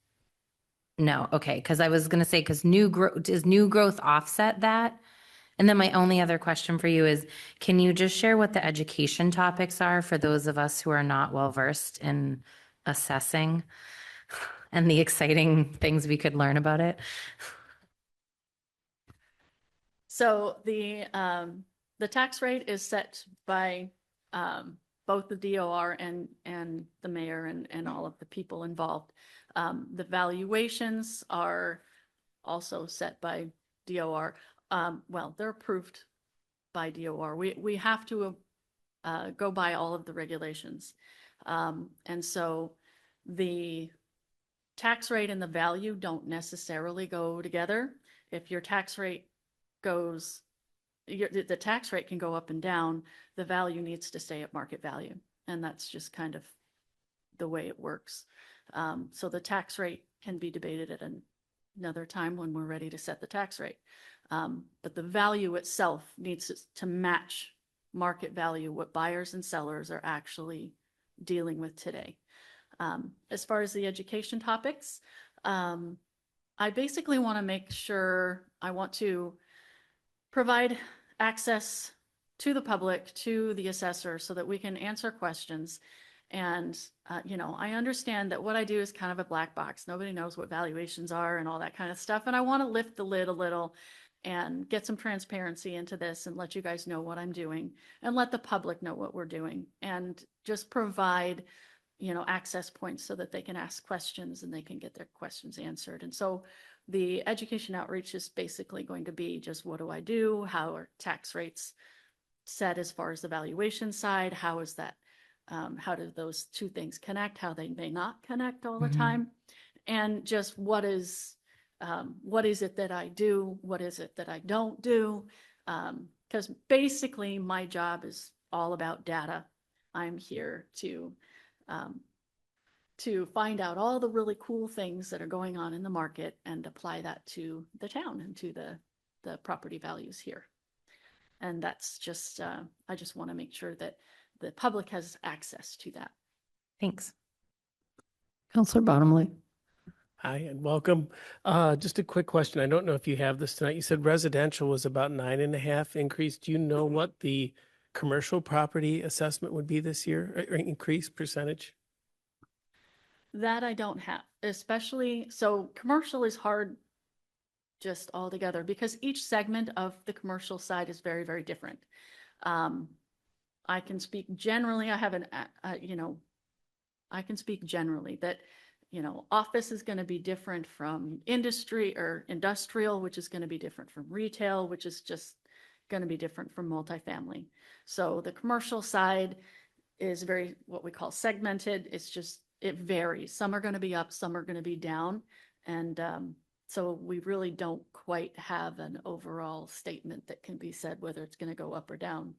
No, okay, because I was gonna say, because does new growth offset that? And then my only other question for you is, can you just share what the education topics are for those of us who are not well versed in assessing and the exciting things we could learn about it? So the tax rate is set by both the DOR and the mayor and all of the people involved. The valuations are also set by DOR. Well, they're approved by DOR. We have to go by all of the regulations. And so the tax rate and the value don't necessarily go together. If your tax rate goes, the tax rate can go up and down, the value needs to stay at market value. And that's just kind of the way it works. So the tax rate can be debated at another time when we're ready to set the tax rate. But the value itself needs to match market value, what buyers and sellers are actually dealing with today. As far as the education topics, I basically want to make sure I want to provide access to the public, to the assessor, so that we can answer questions. And, I understand that what I do is kind of a black box. Nobody knows what valuations are and all that kind of stuff. And I want to lift the lid a little and get some transparency into this and let you guys know what I'm doing and let the public know what we're doing and just provide, access points so that they can ask questions and they can get their questions answered. And so the education outreach is basically going to be just, what do I do? How are tax rates set as far as the valuation side? How is that? How do those two things connect? How they may not connect all the time? And just what is it that I do? What is it that I don't do? Because basically my job is all about data. I'm here to find out all the really cool things that are going on in the market and apply that to the town and to the property values here. And that's just, I just want to make sure that the public has access to that. Thanks. Counselor Bottomley. Hi, and welcome. Just a quick question. I don't know if you have this tonight. You said residential was about 9.5 increase. Do you know what the commercial property assessment would be this year, or increase percentage? That I don't have, especially, so commercial is hard just altogether because each segment of the commercial side is very, very different. I can speak generally. I can speak generally that, office is going to be different from industry or industrial, which is going to be different from retail, which is just going to be different from multifamily. So the commercial side is very, what we call segmented. It's just, it varies. Some are going to be up, some are going to be down. And so we really don't quite have an overall statement that can be said whether it's going to go up or down,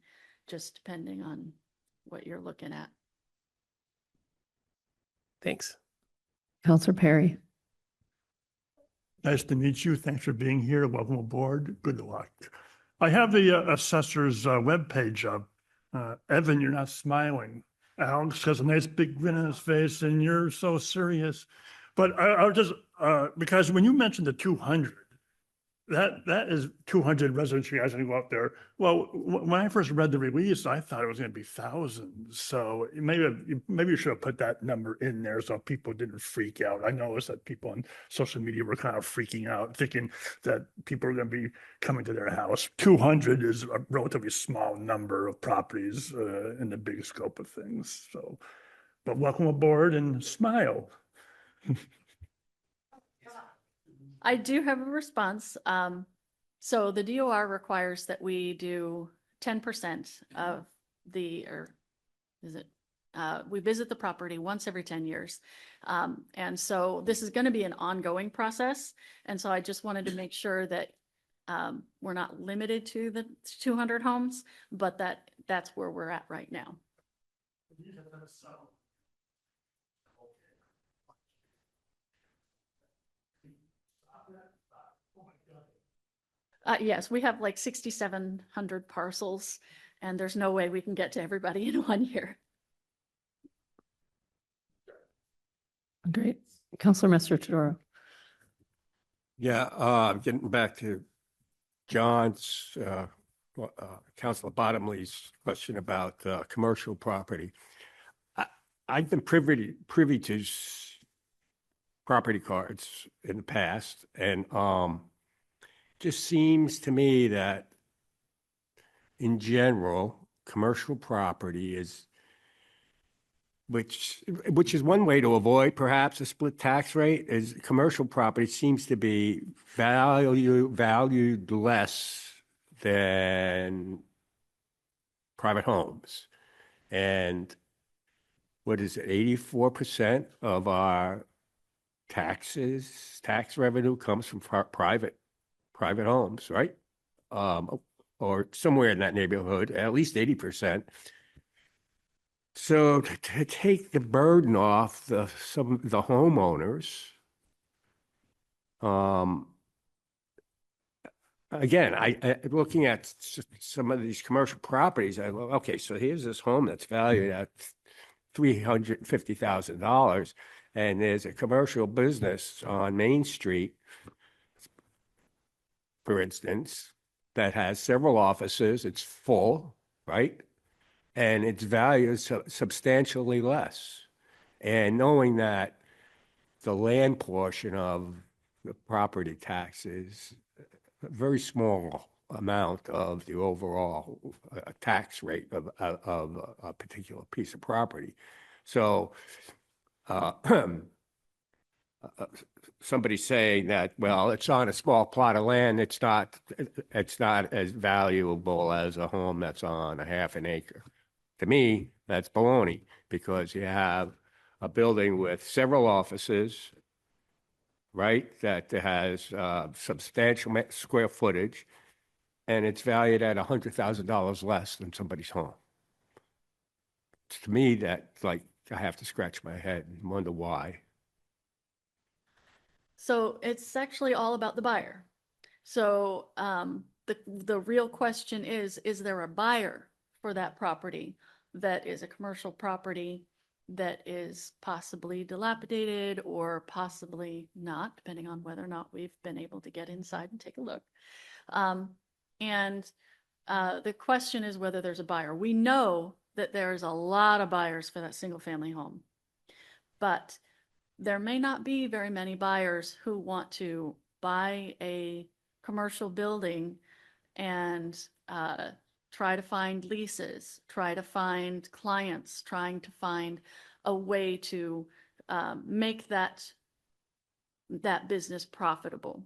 just depending on what you're looking at. Thanks. Counselor Perry. Nice to meet you. Thanks for being here. Welcome aboard. Good luck. I have the assessor's webpage up. Evan, you're not smiling. Alex has a nice big grin on his face and you're so serious. But I was just, because when you mentioned the 200, that is 200 residents you guys are going to go up there. Well, when I first read the release, I thought it was going to be thousands. So maybe you should have put that number in there so people didn't freak out. I noticed that people on social media were kind of freaking out, thinking that people are going to be coming to their house. 200 is a relatively small number of properties in the big scope of things. So, but welcome aboard and smile. I do have a response. So the DOR requires that we do 10% of we visit the property once every 10 years. And so this is going to be an ongoing process. And so I just wanted to make sure that we're not limited to the 200 homes, but that's where we're at right now. Yes, we have like 6,700 parcels And there's no way we can get to everybody in 1 year. Great. Counselor Todoro. Yeah, getting back to John's, Councilor Bottomley's question about commercial property. I've been privy to property cards in the past, and just seems to me that in general, commercial property is, which is one way to avoid perhaps a split tax rate, is commercial property seems to be valued less than private homes. And what is it, 84% of our tax revenue comes from private homes, right? Or somewhere in that neighborhood, at least 80%. So to take the burden off the homeowners, again, I looking at some of these commercial properties, I go, okay, so here's this home that's valued at $350,000, and there's a commercial business on Main Street, for instance, that has several offices. It's full, right? And its value is substantially less. And knowing that the land portion of the property tax is a very small amount of the overall tax rate of a particular piece of property. So somebody saying that, well, it's on a small plot of land, it's not as valuable as a home that's on a half an acre. To me, that's baloney, because you have a building with several offices, right, that has substantial square footage, and it's valued at $100,000 less than somebody's home. To me, that, like, I have to scratch my head and wonder why. So it's actually all about the buyer. So the real question is there a buyer for that property that is a commercial property that is possibly dilapidated or possibly not, depending on whether or not we've been able to get inside and take a look. The question is whether there's a buyer. We know that there's a lot of buyers for that single family home, but there may not be very many buyers who want to buy a commercial building and try to find leases, try to find clients, trying to find a way to make that business profitable.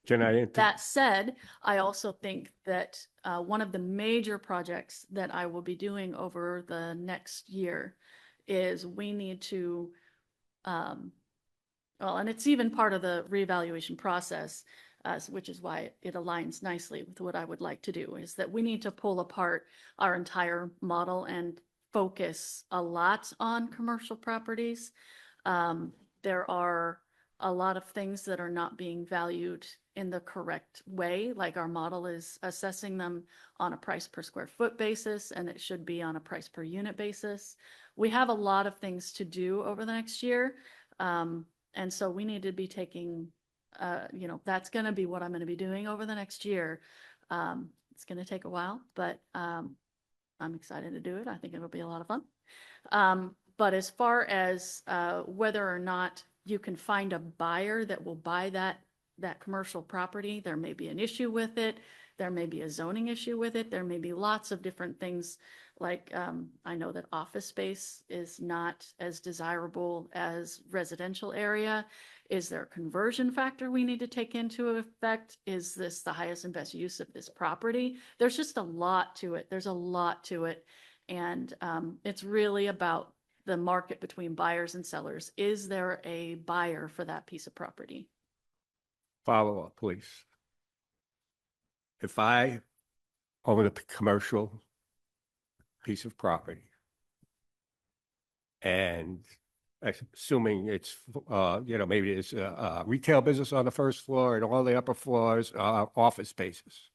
That said, I also think that one of the major projects that I will be doing over the next year is we need to, and it's even part of the reevaluation process, which is why it aligns nicely with what I would like to do, is that we need to pull apart our entire model and focus a lot on commercial properties. There are a lot of things that are not being valued in the correct way, like our model is assessing them on a price per square foot basis, and it should be on a price per unit basis. We have a lot of things to do over the next year. And so we need to be taking, that's going to be what I'm going to be doing over the next year. It's going to take a while, but I'm excited to do it. I think it'll be a lot of fun. But as far as whether or not you can find a buyer that will buy that commercial property, there may be an issue with it. There may be a zoning issue with it. There may be lots of different things. Like I know that office space is not as desirable as residential area. Is there a conversion factor we need to take into effect? Is this the highest and best use of this property? There's just a lot to it. There's a lot to it. And it's really about the market between buyers and sellers. Is there a buyer for that piece of property? Follow up, please. If I own a commercial piece of property, and assuming it's, maybe it's a retail business on the first floor and all the upper floors are office spaces.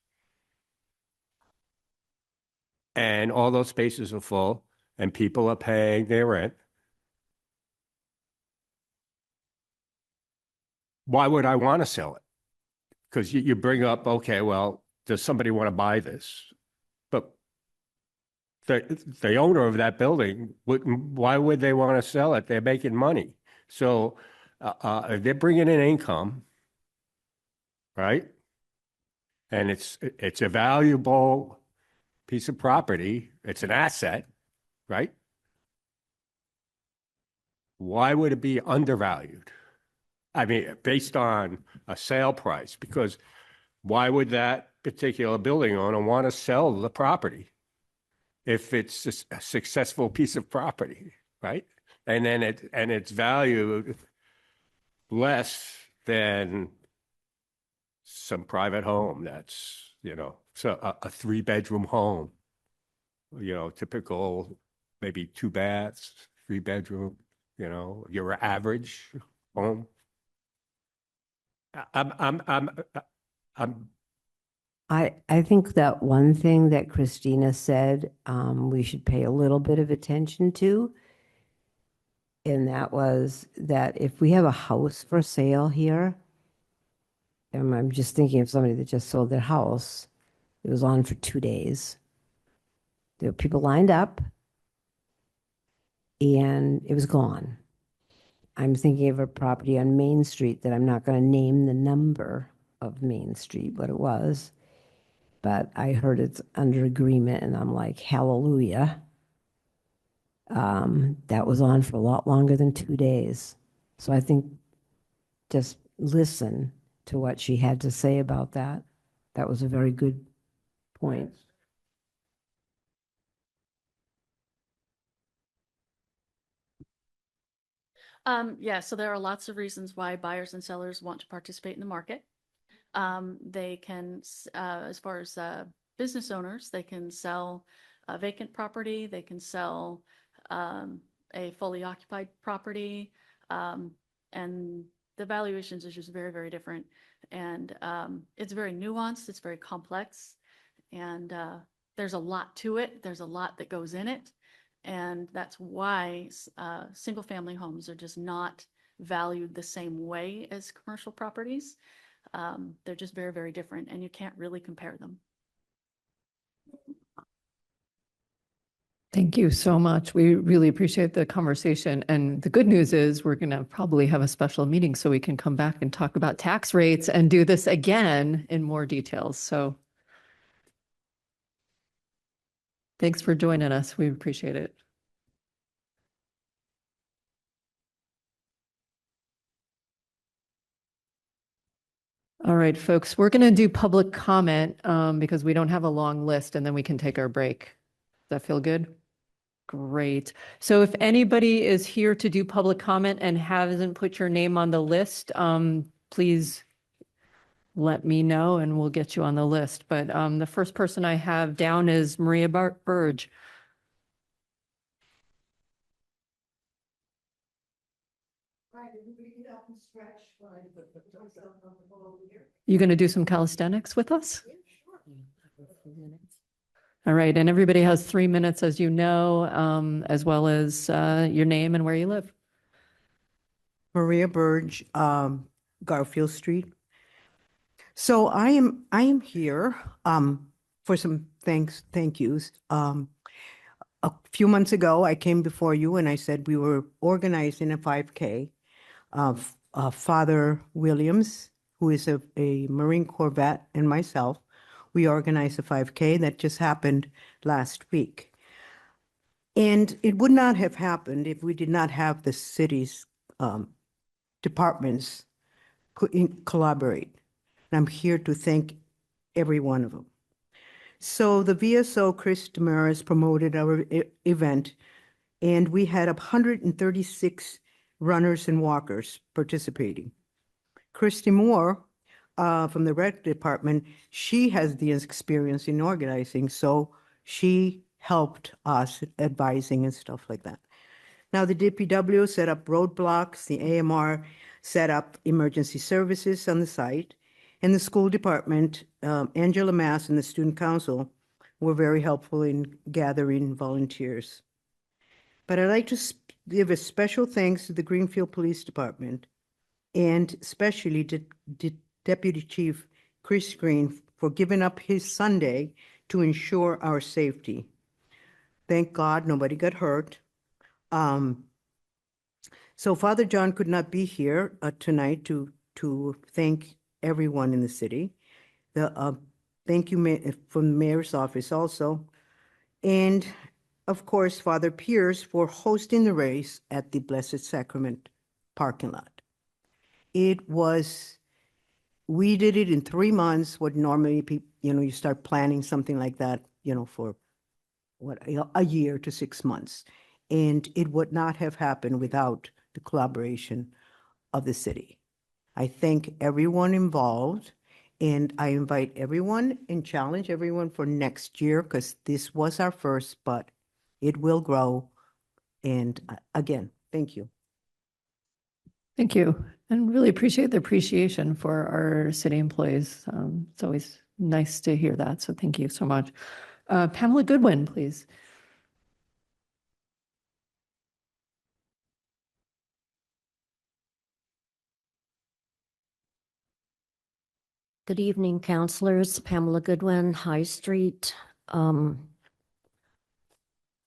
and all those spaces are full and people are paying their rent, why would I want to sell it? Because you bring up, okay, well, does somebody want to buy this? But the owner of that building, why would they want to sell it? They're making money. So if they're bringing in income, right? And it's a valuable piece of property. It's an asset, right? Why would it be undervalued? I mean, based on a sale price, because why would that particular building owner want to sell the property if it's a successful piece of property, right? And then it's valued less than some private home that's, so a 3-bedroom home, typical, maybe 2 baths, 3-bedroom, your average home. I think that one thing that Christina said, we should pay a little bit of attention to. And that was that if we have a house for sale here, and I'm just thinking of somebody that just sold their house, it was on for 2 days. There were people lined up and it was gone. I'm thinking of a property on Main Street that I'm not going to name the number of Main Street, what it was, but I heard it's under agreement and I'm like, hallelujah. That was on for a lot longer than 2 days. So I think just listen to what she had to say about that. That was a very good point. Yeah, so there are lots of reasons why buyers and sellers want to participate in the market. They can, as far as business owners, they can sell a vacant property, they can sell a fully occupied property, and the valuations are just very, very different. And it's very nuanced, it's very complex, and there's a lot to it. There's a lot that goes in it. And that's why single family homes are just not valued the same way as commercial properties. They're just very, very different, and you can't really compare them. Thank you so much. We really appreciate the conversation. And the good news is we're going to probably have a special meeting so we can come back and talk about tax rates and do this again in more details. So thanks for joining us. We appreciate it. All right, folks, we're going to do public comment because we don't have a long list and then we can take our break. Does that feel good? Great. So if anybody is here to do public comment and hasn't put your name on the list, please let me know and we'll get you on the list. But the first person I have down is Maria Burge. You going to do some calisthenics with us? All right, and everybody has 3 minutes, as you know, as well as your name and where you live. Maria Burge, Garfield Street. So I am here for some thank yous. A few months ago, I came before you and I said we were organizing a 5K. Father Williams, who is a Marine Corps vet, and myself, we organized a 5K that just happened last week. And it would not have happened if we did not have the city's departments collaborate. And I'm here to thank every one of them. So the VSO, Chris Damaris, promoted our event, and we had 136 runners and walkers participating. Christy Moore from the rec department, she has the experience in organizing, so she helped us advising and stuff like that. Now the DPW set up roadblocks, the AMR set up emergency services on the site, and the school department, Angela Mass and the student council were very helpful in gathering volunteers. But I'd like to give a special thanks to the Greenfield Police Department and especially to Deputy Chief Chris Green for giving up his Sunday to ensure our safety. Thank God nobody got hurt. So Father John could not be here tonight to thank everyone in the city. Thank you from the mayor's office also. And of course, Father Pierce for hosting the race at the Blessed Sacrament parking lot. We did it in 3 months, what normally people, you start planning something like that, for a year to 6 months. And it would not have happened without the collaboration of the city. I thank everyone involved, and I invite everyone and challenge everyone for next year, because this was our first, but it will grow. And again, thank you. Thank you. And really appreciate the appreciation for our city employees. It's always nice to hear that. So thank you so much. Pamela Goodwin, please. Good evening, counselors. Pamela Goodwin, High Street, over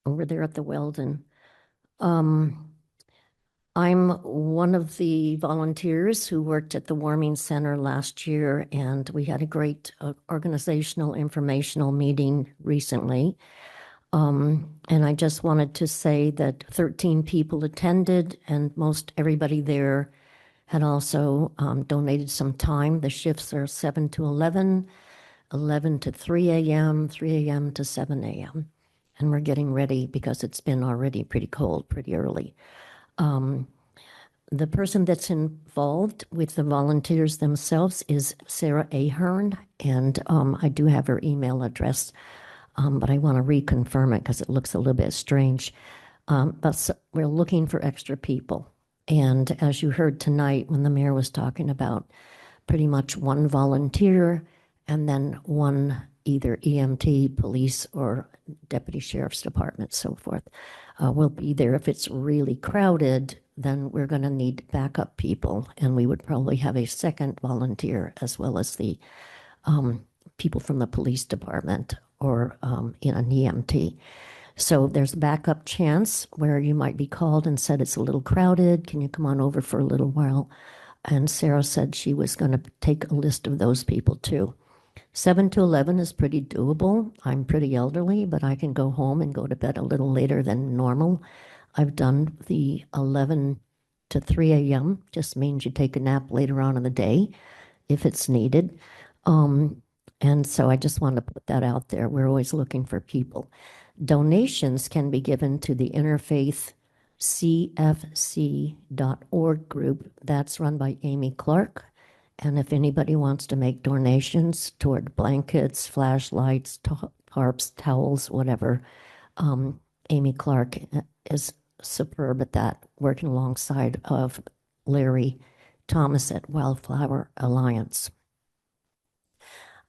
there at the Weldon. I'm one of the volunteers who worked at the Warming Center last year, and we had a great organizational informational meeting recently. And I just wanted to say that 13 people attended, and most everybody there had also donated some time. The shifts are 7 to 11, 11 to 3 a.m., 3 a.m. to 7 a.m. And we're getting ready because it's been already pretty cold, pretty early. The person that's involved with the volunteers themselves is Sarah Ahern, and I do have her email address, but I want to reconfirm it because it looks a little bit strange. But we're looking for extra people. And as you heard tonight when the mayor was talking about pretty much one volunteer and then one either EMT, police, or deputy sheriff's department, so forth. We'll be there. If it's really crowded, then we're going to need backup people, and we would probably have a second volunteer as well as the people from the police department or an EMT. So there's a backup chance where you might be called and said it's a little crowded. Can you come on over for a little while? And Sarah said she was going to take a list of those people too. 7 to 11 is pretty doable. I'm pretty elderly, but I can go home and go to bed a little later than normal. I've done the 11 to 3 a.m. Just means you take a nap later on in the day if it's needed. And so I just want to put that out there. We're always looking for people. Donations can be given to the Interfaith CFC.org group. That's run by Amy Clark. And if anybody wants to make donations toward blankets, flashlights, tarps, towels, whatever, Amy Clark is superb at that, working alongside of Larry Thomas at Wildflower Alliance.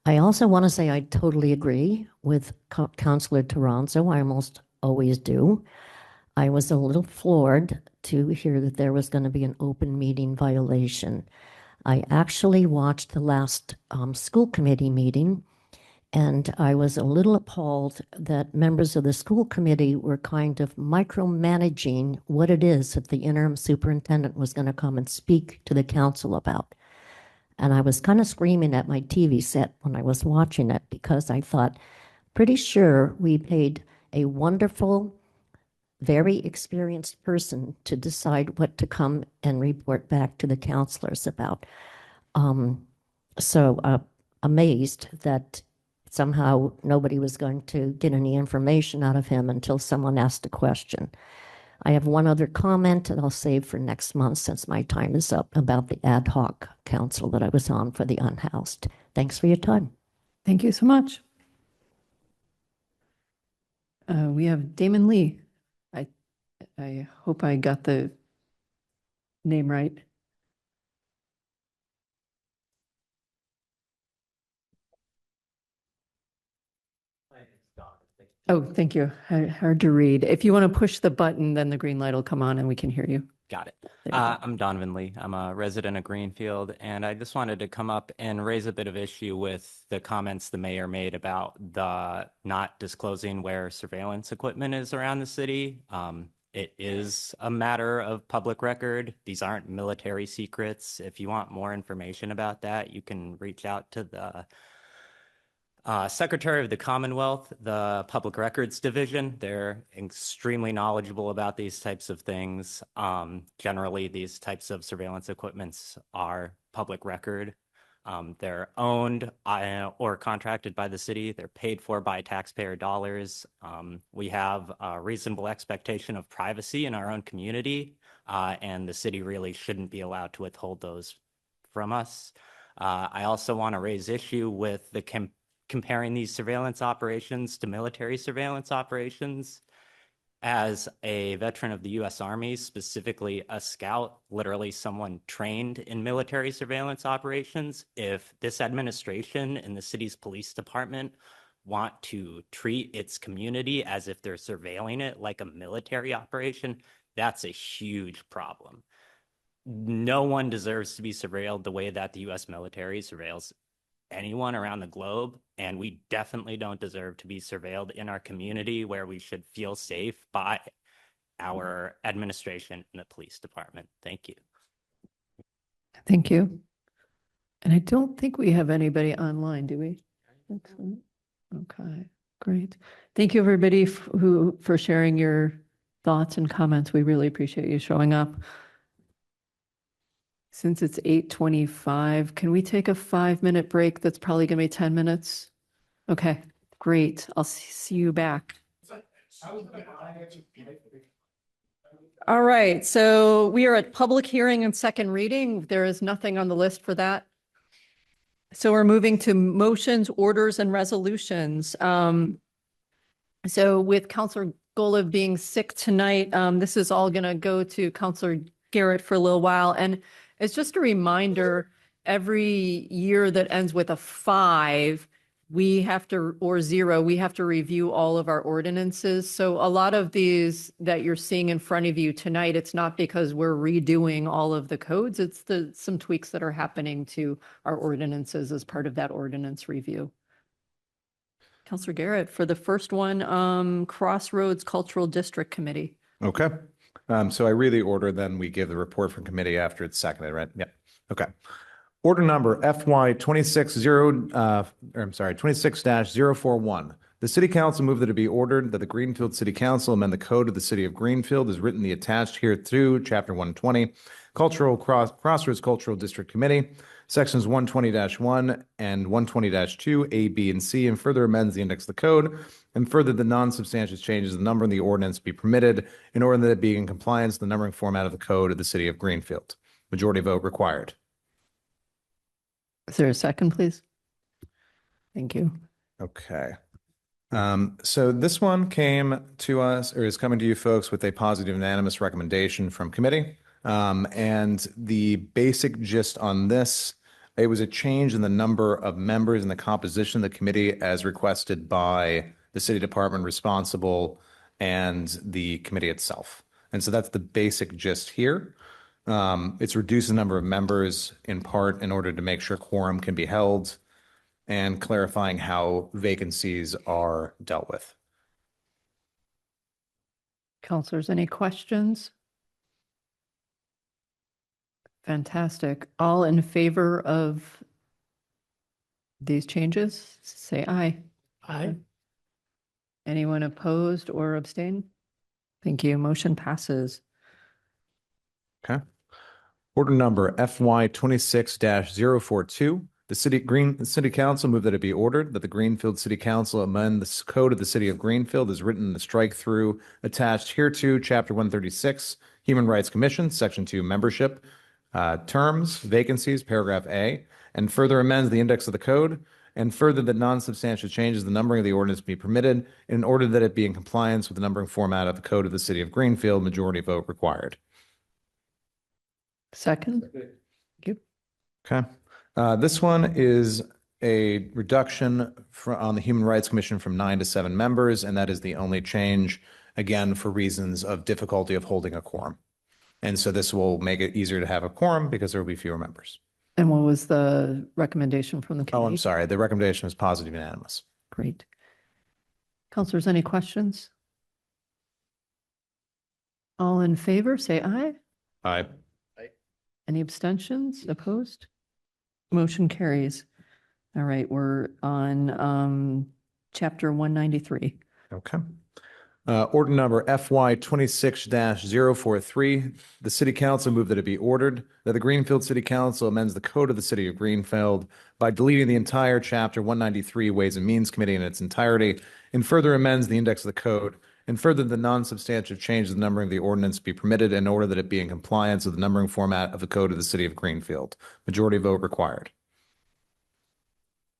I also want to say I totally agree with Councilor Toronzo. I almost always do. I was a little floored to hear that there was going to be an open meeting violation. I actually watched the last school committee meeting, and I was a little appalled that members of the school committee were kind of micromanaging what it is that the interim superintendent was going to come and speak to the council about. And I was kind of screaming at my TV set when I was watching it because I thought, pretty sure we paid a wonderful, very experienced person to decide what to come and report back to the counselors about. So amazed that somehow nobody was going to get any information out of him until someone asked a question. I have one other comment that I'll save for next month since my time is up about the ad hoc council that I was on for the unhoused. Thanks for your time. Thank you so much. We have Damon Lee. I hope I got the name right. Oh, thank you. Hard to read. If you want to push the button, then the green light will come on and we can hear you. Got it. There you go. I'm Donovan Lee. I'm a resident of Greenfield, and I just wanted to come up and raise a bit of issue with the comments the mayor made about the not disclosing where surveillance equipment is around the city. It is a matter of public record. These aren't military secrets. If you want more information about that, you can reach out to the Secretary of the Commonwealth, the Public Records Division. They're extremely knowledgeable about these types of things. Generally, these types of surveillance equipments are public record. They're owned or contracted by the city. They're paid for by taxpayer dollars. We have a reasonable expectation of privacy in our own community, and the city really shouldn't be allowed to withhold those from us. I also want to raise issue with the comparing these surveillance operations to military surveillance operations. As a veteran of the U.S. Army, specifically a scout, literally someone trained in military surveillance operations, if this administration and the city's police department want to treat its community as if they're surveilling it like a military operation, that's a huge problem. No one deserves to be surveilled the way that the U.S. military surveils anyone around the globe, and we definitely don't deserve to be surveilled in our community where we should feel safe by our administration and the police department. Thank you. Thank you. And I don't think we have anybody online, do we? Excellent. Okay, great. Thank you, everybody for sharing your thoughts and comments. We really appreciate you showing up. Since it's 8:25, can we take a 5-minute break? That's probably going to be 10 minutes. Okay, great. I'll see you back. All right, so we are at public hearing and second reading. There is nothing on the list for that. So we're moving to motions, orders, and resolutions. So with Councilor Golub being sick tonight, this is all going to go to Councilor Garrett for a little while. And it's just a reminder, every year that ends with a 5, we have to, or 0, we have to review all of our ordinances. So a lot of these that you're seeing in front of you tonight, it's not because we're redoing all of the codes, it's some tweaks that are happening to our ordinances as part of that ordinance review. Councilor Garrett, for the first one, Crossroads Cultural District Committee. Okay. So I read the order, then we give the report from committee after it's seconded, right? Yeah. Okay. Order number FY 26-041. The City Council moved that it be ordered that the Greenfield City Council amend the code of the City of Greenfield as written the attached hereto, Chapter 120, Crossroads Cultural District Committee, Sections 120-1 and 120-2, A, B, and C, and further amends the index of the code, and further the non-substantial changes of the number in the ordinance be permitted in order that it be in compliance with the numbering format of the code of the City of Greenfield. Majority vote required. Is there a second, please? Thank you. Okay. So this one came to us, or is coming to you folks with a positive unanimous recommendation from committee. And the basic gist on this, it was a change in the number of members and the composition of the committee as requested by the city department responsible and the committee itself. And so that's the basic gist here. It's reduced the number of members in part in order to make sure quorum can be held and clarifying how vacancies are dealt with. Councilors, any questions? Fantastic. All in favor of these changes, say aye. Aye. Anyone opposed or abstain? Thank you. Motion passes. Okay. Order number FY 26-042. The City Council moved that it be ordered that the Greenfield City Council amend the code of the City of Greenfield as written in the strike-through attached hereto, Chapter 136, Human Rights Commission, Section 2, Membership, Terms, Vacancies, Paragraph A, and further amends the index of the code, and further that non-substantial changes in the numbering of the ordinance be permitted in order that it be in compliance with the numbering format of the code of the City of Greenfield. Majority vote required. Second. Thank you. Okay. This one is a reduction on the Human Rights Commission from 9 to 7 members, and that is the only change, again, for reasons of difficulty of holding a quorum. And so this will make it easier to have a quorum because there will be fewer members. And what was the recommendation from the committee? Oh, I'm sorry. The recommendation was positive unanimous. Great. Counselors, any questions? All in favor, say aye. Aye. Any abstentions, opposed? Motion carries. All right, we're on chapter 193. Okay. Order number FY 26-043. The City Council moved that it be ordered that the Greenfield City Council amends the code of the City of Greenfield by deleting the entire chapter 193 Ways and Means Committee in its entirety, and further amends the index of the code, and further the non-substantive change of the numbering of the ordinance be permitted in order that it be in compliance with the numbering format of the code of the City of Greenfield. Majority vote required.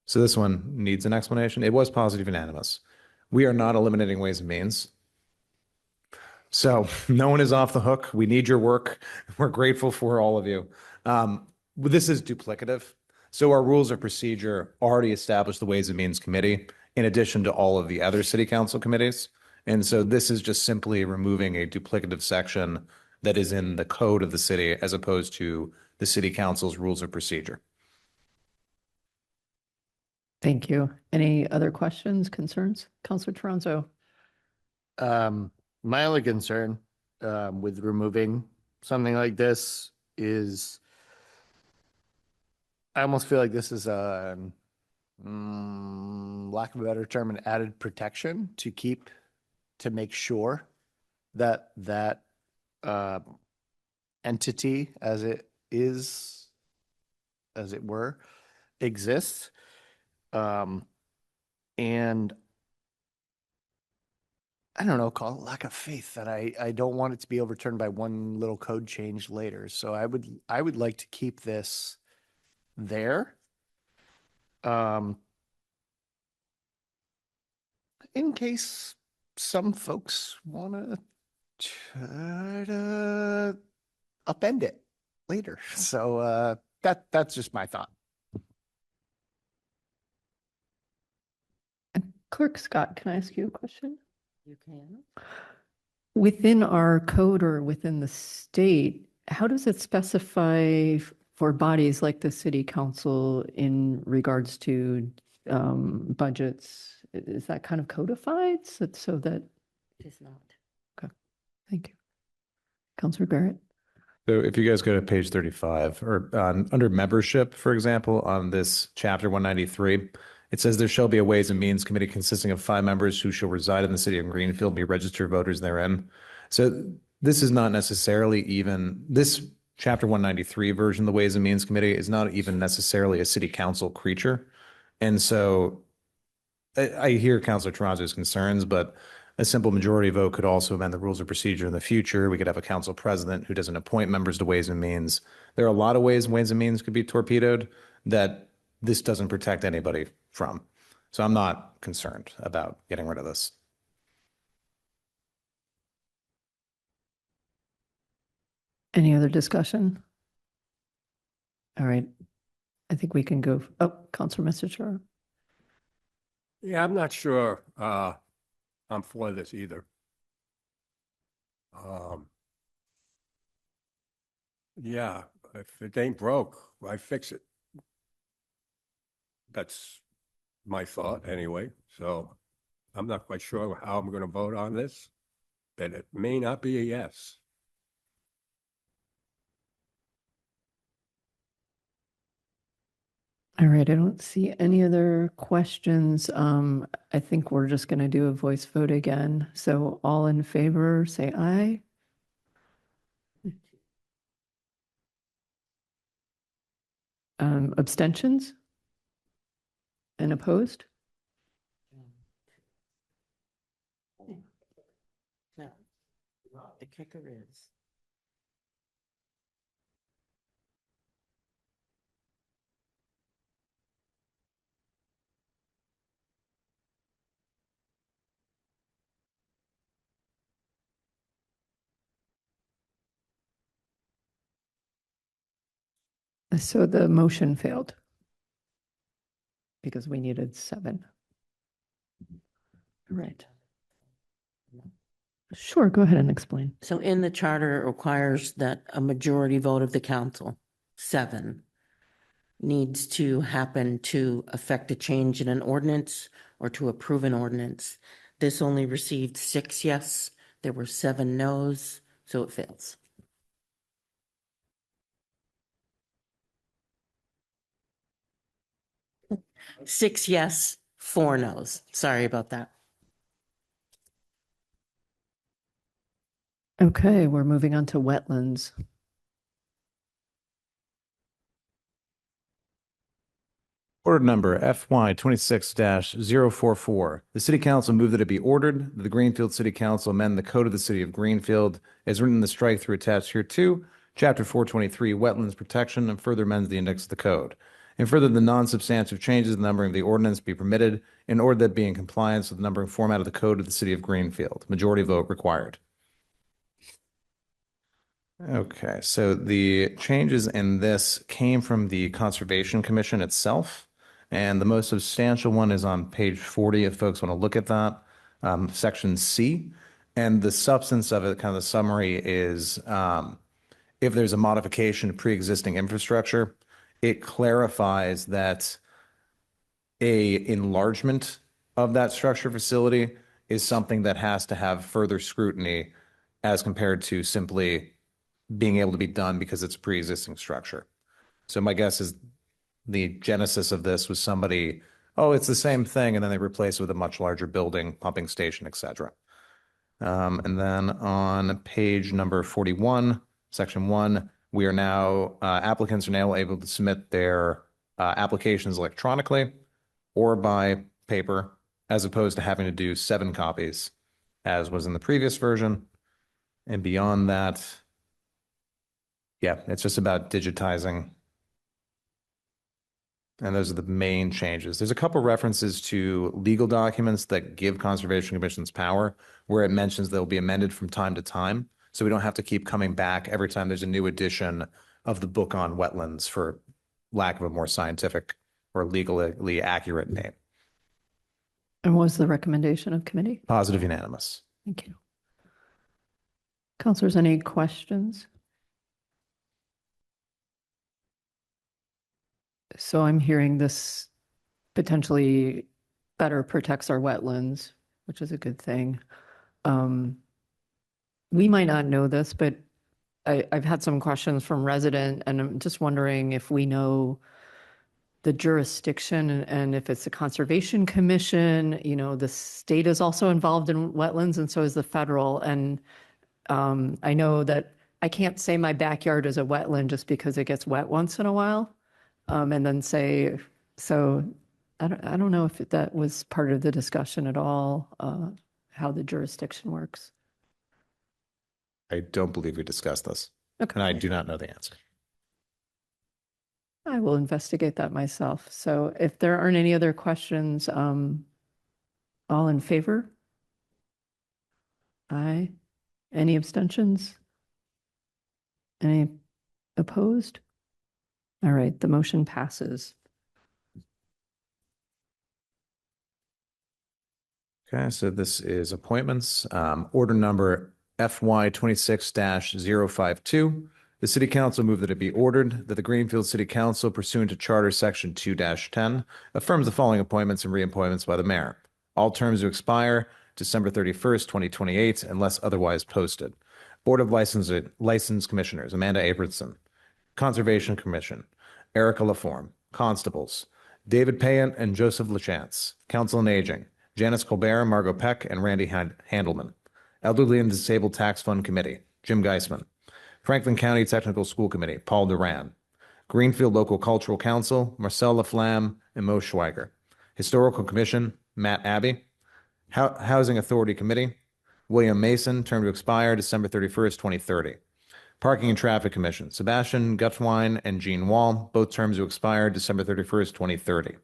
So this one needs an explanation. It was positive unanimous. We are not eliminating Ways and Means. So no one is off the hook. We need your work. We're grateful for all of you. This is duplicative. So our rules of procedure already established the Ways and Means Committee in addition to all of the other city council committees. And so this is just simply removing a duplicative section that is in the code of the city as opposed to the city council's rules of procedure. Thank you. Any other questions, concerns? Counselor Toronto? My only concern with removing something like this is I almost feel like this is a lack of a better term, an added protection to make sure that that entity as it were, exists. And I don't know, call it lack of faith that I don't want it to be overturned by one little code change later. So I would like to keep this there. In case some folks want to try to upend it later. So that's just my thought. Clerk Scott, can I ask you a question? You can. Within our code or within the state, how does it specify for bodies like the city council in regards to budgets? Is that kind of codified so that? It is not. Okay, thank you. Counselor Barrett? So if you guys go to page 35 or under membership, for example, on this chapter 193, it says there shall be a Ways and Means Committee consisting of 5 members who shall reside in the city of Greenfield, be registered voters therein. So this is not necessarily even, this chapter 193 version of the Ways and Means Committee is not even necessarily a city council creature. And so I hear Councilor Toronto's concerns, but a simple majority vote could also amend the rules of procedure in the future. We could have a council president who doesn't appoint members to Ways and Means. There are a lot of ways Ways and Means could be torpedoed that this doesn't protect anybody from. So I'm not concerned about getting rid of this. Any other discussion? All right. I think we can go. Oh, Councilor Messerschmidt. Yeah, I'm not sure I'm for this either. Yeah, if it ain't broke, why fix it? That's my thought anyway. So I'm not quite sure how I'm going to vote on this, but it may not be a yes. All right, I don't see any other questions. I think we're just going to do a voice vote again. So all in favor, say aye. Abstentions? And opposed? No, the kicker is. So the motion failed. because we needed 7. All right. Sure, go ahead and explain. So in the charter, it requires that a majority vote of the council, 7, needs to happen to affect a change in an ordinance or to approve an ordinance. This only received 6 yes. There were 7 no's, so it fails. 6 yes, 4 no's. Sorry about that. Okay, we're moving on to wetlands. Order number FY 26-044. The City Council moved that it be ordered that the Greenfield City Council amend the Code of the City of Greenfield as written in the strike-through attached hereto, Chapter 423, Wetlands Protection, and further amends the index of the code. And further, the non-substantive changes in the numbering of the ordinance be permitted in order that be in compliance with the numbering format of the Code of the City of Greenfield. Majority vote required. Okay, so the changes in this came from the Conservation Commission itself. And the most substantial one is on page 40, if folks want to look at that, section C. And the substance of it, kind of the summary is if there's a modification to pre-existing infrastructure, it clarifies that a enlargement of that structure facility is something that has to have further scrutiny as compared to simply being able to be done because it's a pre-existing structure. So my guess is the genesis of this was somebody, oh, it's the same thing, and then they replace it with a much larger building, pumping station, et cetera. And then on page number 41, section 1, we are now, applicants are now able to submit their applications electronically or by paper, as opposed to having to do 7 copies, as was in the previous version. And beyond that, yeah, it's just about digitizing. And those are the main changes. There's a couple references to legal documents that give Conservation Commission's power, where it mentions they'll be amended from time to time. So we don't have to keep coming back every time there's a new edition of the book on wetlands, for lack of a more scientific or legally accurate name. And what was the recommendation of committee? Positive unanimous. Thank you. Counselors, any questions? So I'm hearing this potentially better protects our wetlands, which is a good thing. We might not know this, but I've had some questions from resident, and I'm just wondering if we know the jurisdiction and if it's a conservation commission. You know, the state is also involved in wetlands, and so is the federal. And I know that I can't say my backyard is a wetland just because it gets wet once in a while. And then say, so I don't know if that was part of the discussion at all, how the jurisdiction works. I don't believe we discussed this. Okay. And I do not know the answer. I will investigate that myself. So if there aren't any other questions, all in favor? Aye. Any abstentions? Any opposed? All right, the motion passes. Okay, so this is appointments. Order number FY 26-052. The City Council moved that it be ordered that the Greenfield City Council, pursuant to Charter Section 2-10, affirms the following appointments and reappointments by the mayor. All terms to expire December 31st, 2028, unless otherwise posted. Board of License Commissioners, Amanda Abramson. Conservation Commission, Erica Laforme. Constables, David Payant and Joseph LaChance. Council on Aging, Janice Colbert, Margot Peck, and Randy Handelman. Elderly and Disabled Tax Fund Committee, Jim Geisman. Franklin County Technical School Committee, Paul Duran. Greenfield Local Cultural Council, Marcel Laflamme and Mo Schweiger. Historical Commission, Matt Abbey. Housing Authority Committee, William Mason, term to expire December 31st, 2030. Parking and Traffic Commission, Sebastian Gutwine and Gene Wall, both terms to expire December 31st, 2030.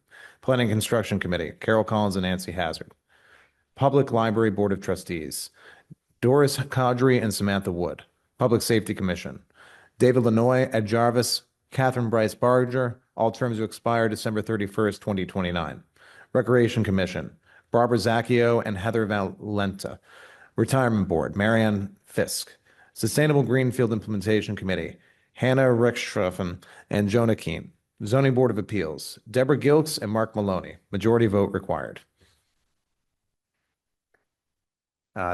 Planning and Construction Committee, Carol Collins and Nancy Hazard. Public Library Board of Trustees, Doris Caudry and Samantha Wood. Public Safety Commission, David Lanoy, Ed Jarvis, Catherine Bryce Barger, all terms to expire December 31st, 2029. Recreation Commission, Barbara Zacchio and Heather Valenta. Retirement Board, Marianne Fisk. Sustainable Greenfield Implementation Committee, Hannah Rextroffen and Jonah Keen. Zoning Board of Appeals, Deborah Gilks and Mark Maloney. Majority vote required.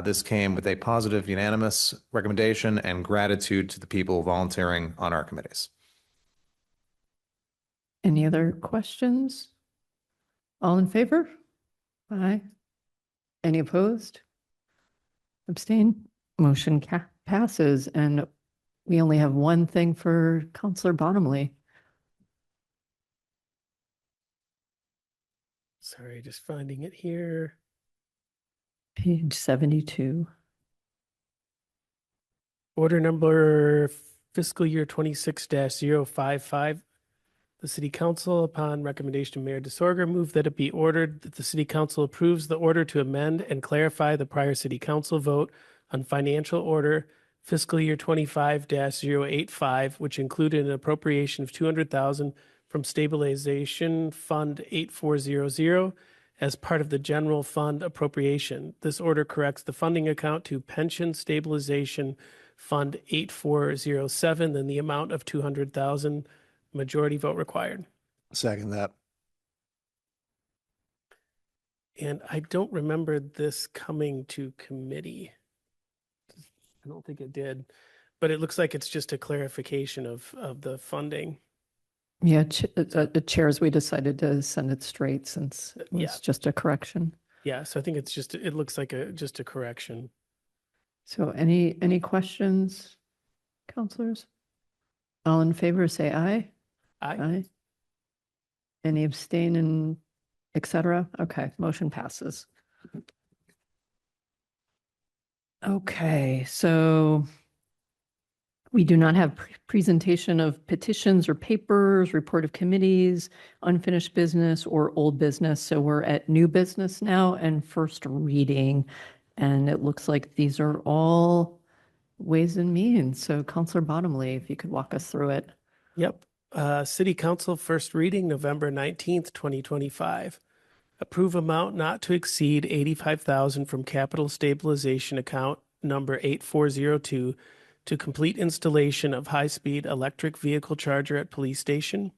This came with a positive unanimous recommendation and gratitude to the people volunteering on our committees. Any other questions? All in favor? Aye. Any opposed? Abstain? Motion passes, and we only have one thing for Counselor Bottomley. Sorry, just finding it here. Page 72. Order number fiscal year 26-055. The City Council, upon recommendation of Mayor DeSorger, move that it be ordered that the City Council approves the order to amend and clarify the prior City Council vote on financial order fiscal year 25-085, which included an appropriation of $200,000 from Stabilization Fund 8400 as part of the general fund appropriation. This order corrects the funding account to Pension Stabilization Fund 8407 in the amount of $200,000. Majority vote required. Second that. And I don't remember this coming to committee. I don't think it did, but it looks like it's just a clarification of the funding. Yeah, the chairs, we decided to send it straight since it was just a correction. Yeah, so I think it's just, it looks like just a correction. So any questions, counselors? All in favor, say aye. Aye. Any abstain and et cetera? Okay, motion passes. Okay, so we do not have presentation of petitions or papers, report of committees, unfinished business or old business. So we're at new business now and first reading. And it looks like these are all ways and means. So Counselor Bottomley, if you could walk us through it. Yep. City Council first reading, November 19th, 2025. Approve amount not to exceed $85,000 from capital stabilization account number 8402 to complete installation of high-speed electric vehicle charger at police station.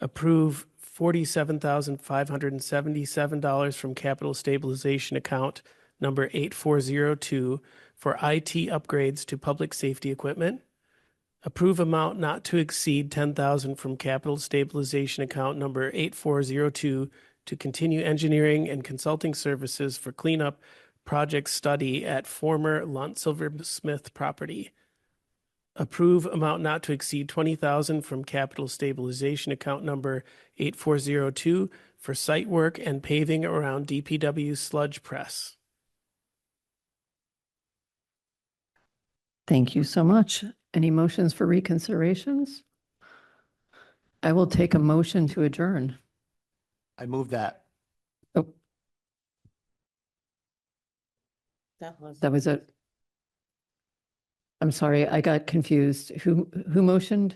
Approve $47,577 from capital stabilization account number 8402 for IT upgrades to public safety equipment. Approve amount not to exceed $10,000 from capital stabilization account number 8402 to continue engineering and consulting services for cleanup project study at former Lunt Silversmith property. Approve amount not to exceed $20,000 from capital stabilization account number 8402 for site work and paving around DPW sludge press. Thank you so much. Any motions for reconsiderations? I will take a motion to adjourn. I move that. Oh, that was it. I'm sorry, I got confused. Who motioned?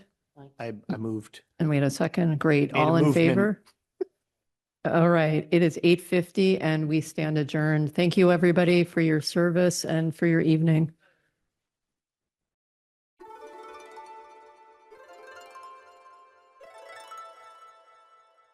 I moved. And wait a second. Great. Made a All in movement. favor? All right. It is 8:50 and we stand adjourned. Thank you, everybody, for your service and for your evening.